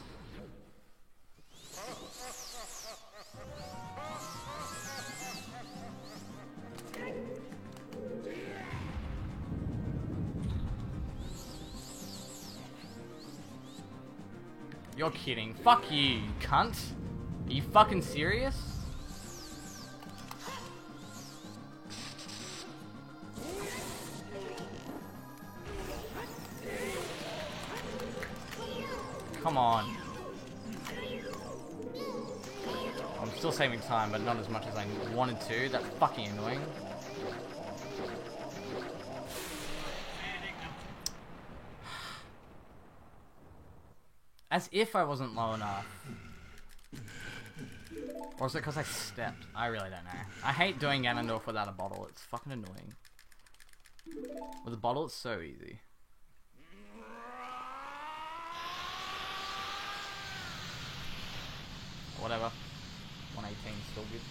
You're kidding. Fuck you, you cunt. Are you fucking serious? Come on. I'm still saving time, but not as much as I wanted to. That's fucking annoying. As if I wasn't low enough. Or is it because I stepped? I really don't know. I hate doing Ganondorf without a bottle. It's fucking annoying. With a bottle, it's so easy. Whatever. 118 still good.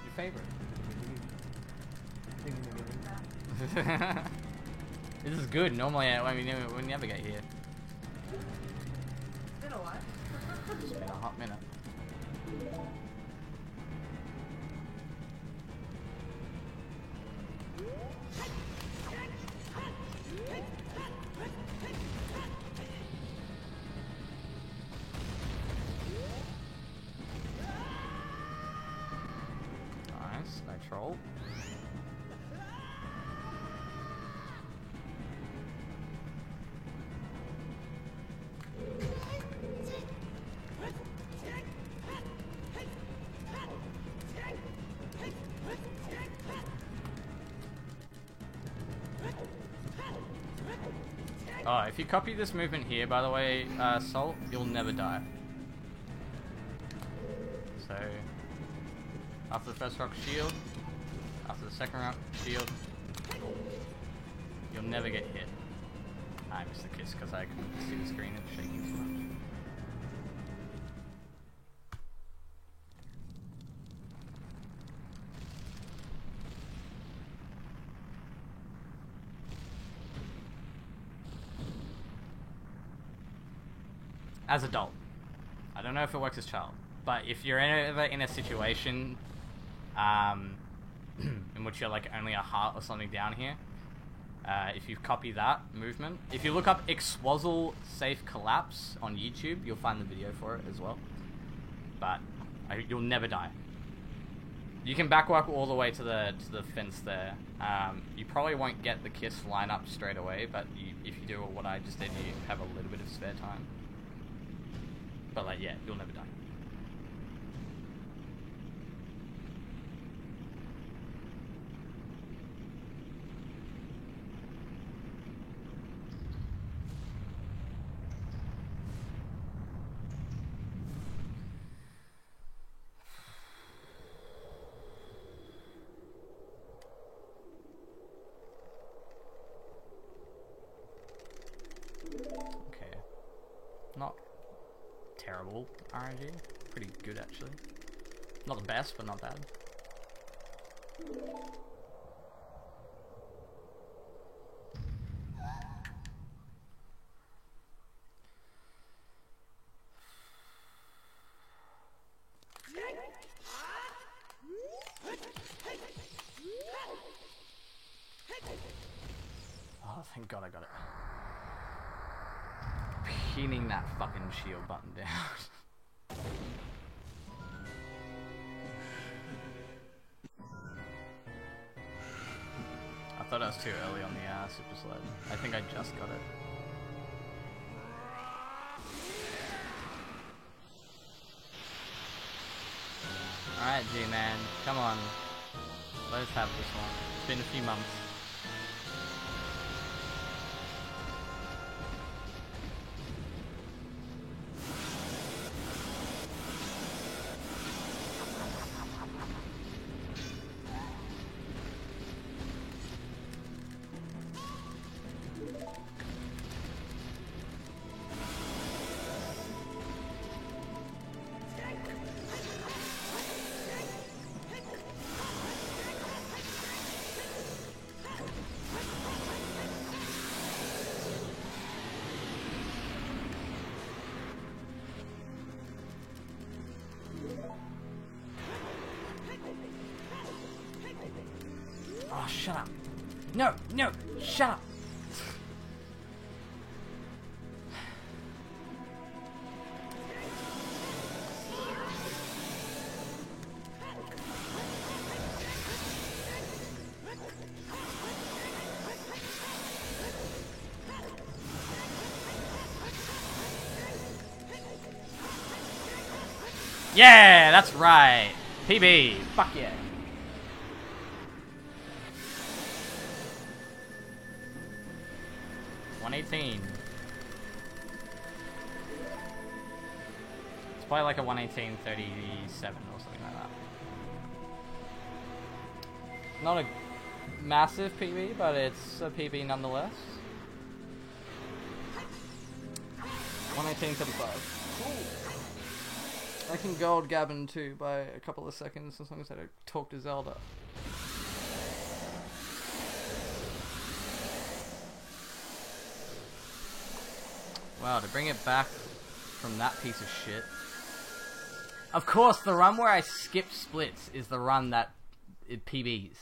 Your favorite? This is good. Normally, we never get here. a while. It's been a hot minute. Nice, no troll. Oh, if you copy this movement here, by the way, Salt, you'll never die. So, after the first rock, shield. After the second rock, shield. You'll never get hit. I missed the kiss because I couldn't see the screen, it's shaking too much. As adult. I don't know if it works as child, but if you're ever in a situation in which you're like only a heart or something down here, if you copy that movement, if you look up Ixwazzle Safe Collapse on YouTube, you'll find the video for it as well. But you'll never die. You can backwalk all the way to the fence there. You probably won't get the kiss line up straight away, but if you do what I just did, you have a little bit of spare time. But like, yeah, you'll never die. Okay. Not terrible RNG. Pretty good, actually. Not the best, but not bad. Oh, thank God I got it. Pinning that fucking shield button down. I thought I was too early on the super sled. I think I just got it. Alright, G-Man, come on. Let us have this one. It's been a few months. Oh, shut up. No, no, shut up. Yeah, that's right. PB. Fuck yeah. It's probably like a 118.37 or something like that. Not a massive PB, but it's a PB nonetheless. 118.35. I can gold Gavin too by a couple of seconds as long as I don't talk to Zelda. Wow, to bring it back from that piece of shit. Of course, the run where I skip splits is the run that it PBs.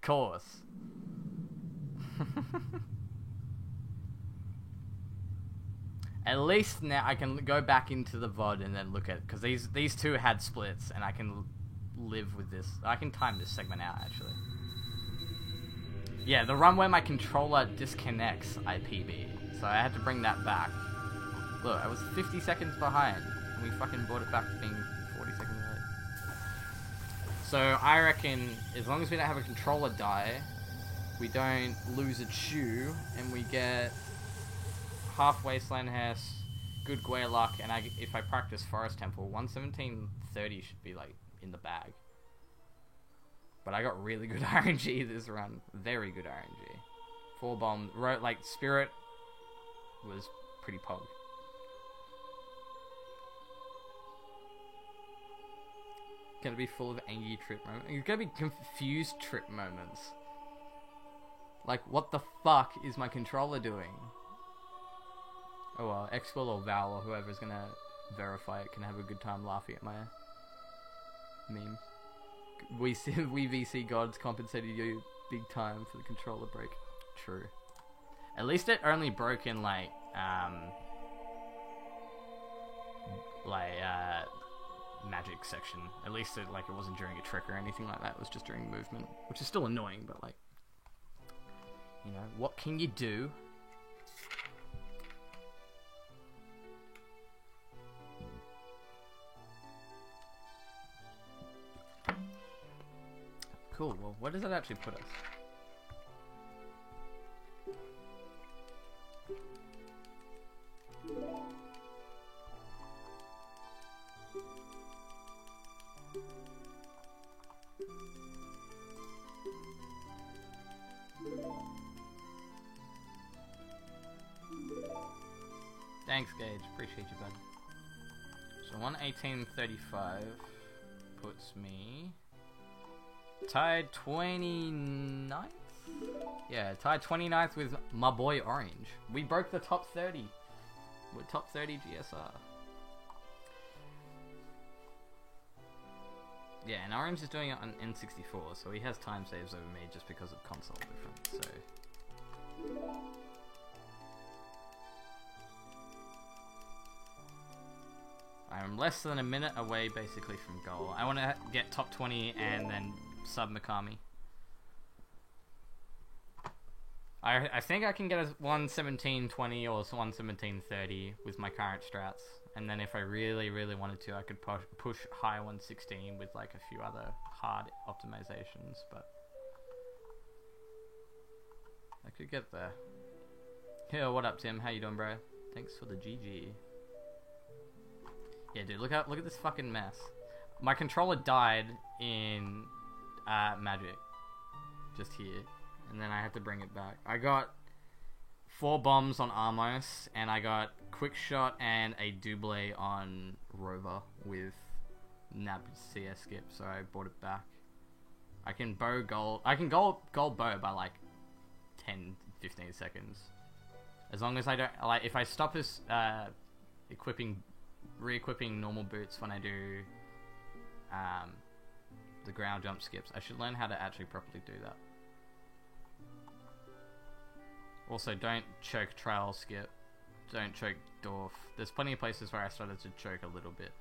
Course. At least now I can go back into the VOD and then look at it, because these two had splits, and I can live with this. I can time this segment out, actually. Yeah, the run where my controller disconnects, I PB. So I had to bring that back. Look, I was 50 seconds behind, and we fucking brought it back to being 40 seconds ahead. So I reckon, as long as we don't have a controller die, we don't lose a chew, and we get half Wasteland Hess, good Gwei luck, and if I practice Forest Temple, 117.30 should be like in the bag. But I got really good RNG this run. Very good RNG. 4 bombs. Like, Spirit was pretty pog. Gonna be full of angry trip moments. It's gonna be confused trip moments. Like, what the fuck is my controller doing? Oh well, Xwell or Val or whoever's gonna verify it can have a good time laughing at my meme. We VC gods compensated you big time for the controller break. True. At least it only broke in like magic section. At least it wasn't during a trick or anything like that. It was just during movement, which is still annoying, but like, you know, what can you do? Cool, well, where does that actually put us? Thanks, Gage. Appreciate you, bud. So 118.35 puts me tied 29th? Yeah, tied 29th with my boy Orange. We broke the top 30. We're top 30 GSR. Yeah, and Orange is doing it on N64, so he has time saves over me just because of console difference, so... I'm less than a minute away, basically, from goal. I want to get top 20 and then sub Mikami. I think I can get a 117.20 or 117.30 with my current strats. And then if I really, really wanted to, I could push high 116 with like a few other hard optimizations, but... I could get there. Yo, what up, Tim? How you doing, bro? Thanks for the GG. Yeah, dude, look at this fucking mess. My controller died in Magic, just here, and then I had to bring it back. I got 4 bombs on Armos, and I got quick shot and a double on Rover with Nab CS skip, so I brought it back. I can bow gold. I can gold bow by like 10-15 seconds, as long as I don't like. If I stop this re-equipping normal boots when I do the ground jump skips. I should learn how to actually properly do that. Also, don't choke trail skip. Don't choke Dwarf. There's plenty of places where I started to choke a little bit.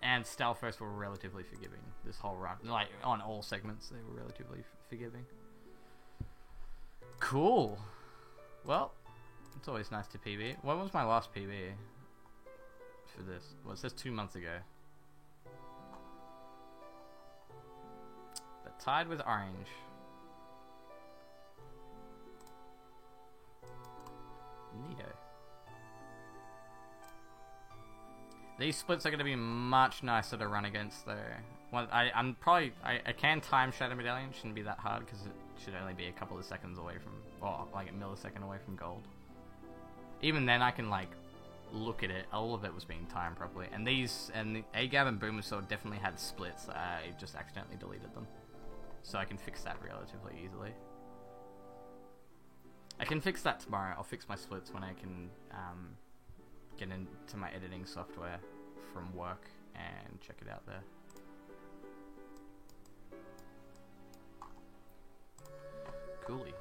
And Stalfos were relatively forgiving this whole run. Like, on all segments, they were relatively forgiving. Cool. Well, it's always nice to PB. When was my last PB for this? Well, it says 2 months ago. But tied with Orange. Neato. These splits are going to be much nicer to run against, though. Well, I can time Shadow Medallion. It shouldn't be that hard because it should only be a couple of seconds away from, or like a millisecond away from gold. Even then, I can like look at it. All of it was being timed properly, and the Agab and Boomersaw definitely had splits. I just accidentally deleted them, so I can fix that relatively easily. I can fix that tomorrow. I'll fix my splits when I can get into my editing software from work and check it out there. Coolie.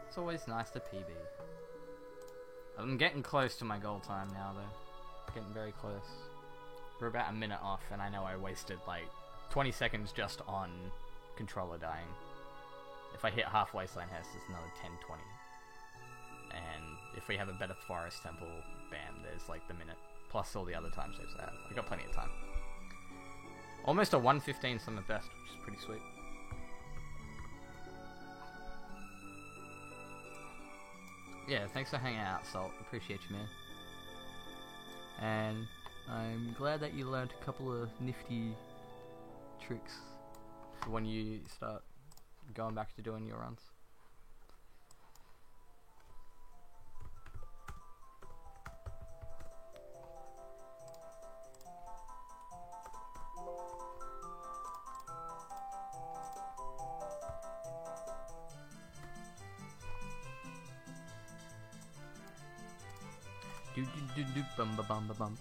It's always nice to PB. I'm getting close to my goal time now though. Getting very close. We're about a minute off and I know I wasted like 20 seconds just on controller dying. If I hit half Wasteland Hess, it's another 10, 20. And if we have a better Forest Temple, bam, there's like the minute. Plus all the other time saves I have. I got plenty of time. Almost a 1:15 Summer Best, which is pretty sweet. Yeah, thanks for hanging out, Salt. Appreciate you, man. And I'm glad that you learned a couple of nifty tricks for when you start going back to doing your runs. Do do do do bum ba bum ba bum.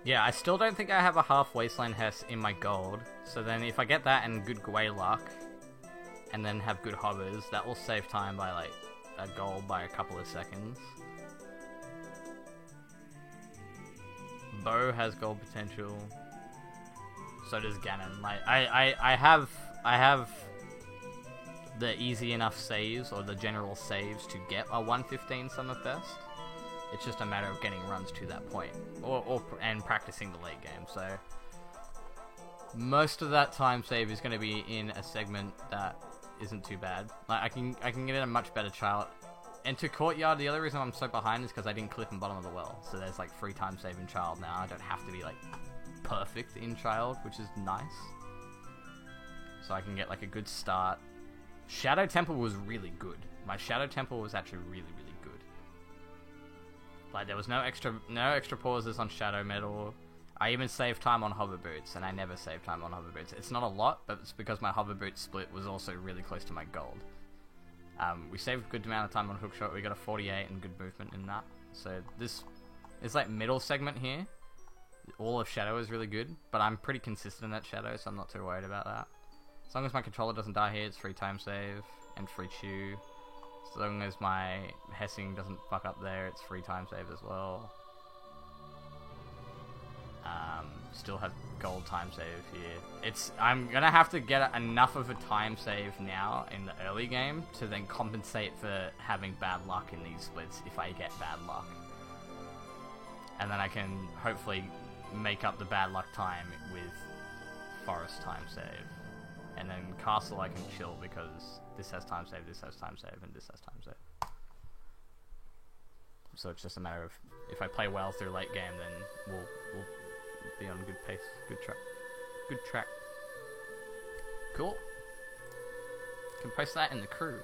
Yeah, I still don't think I have a half Wasteland Hess in my gold. So then if I get that and good Gwei luck, and then have good hovers, that will save time by like a gold by a couple of seconds. Bo has gold potential. So does Ganon. Like I have the easy enough saves or the general saves to get a 1:15 Summer Fest. It's just a matter of getting runs to that point, and practicing the late game. So most of that time save is going to be in a segment that isn't too bad. Like I can get in a much better chart. And to Courtyard, the other reason I'm so behind is because I didn't clip in bottom of the well. So there's like free time save in Child now. I don't have to be like perfect in Child, which is nice. So I can get like a good start. Shadow Temple was really good. My Shadow Temple was actually really, really good. Like there was no extra pauses on Shadow Metal. I even saved time on Hover Boots, and I never saved time on Hover Boots. It's not a lot, but it's because my Hover Boot split was also really close to my gold. We saved a good amount of time on Hookshot. We got a 48 and good movement in that. So this is like middle segment here. All of Shadow is really good, but I'm pretty consistent at Shadow, so I'm not too worried about that. As long as my controller doesn't die here, it's free time save and free chew. As long as my Hessing doesn't fuck up there, it's free time save as well. Still have gold time save here. I'm gonna have to get enough of a time save now in the early game to then compensate for having bad luck in these splits if I get bad luck. And then I can hopefully make up the bad luck time with Forest time save. And then Castle I can chill because this has time save, this has time save, and this has time save. So it's just a matter of if I play well through late game, then we'll be on a good pace, good track. Cool. Can post that in the crew.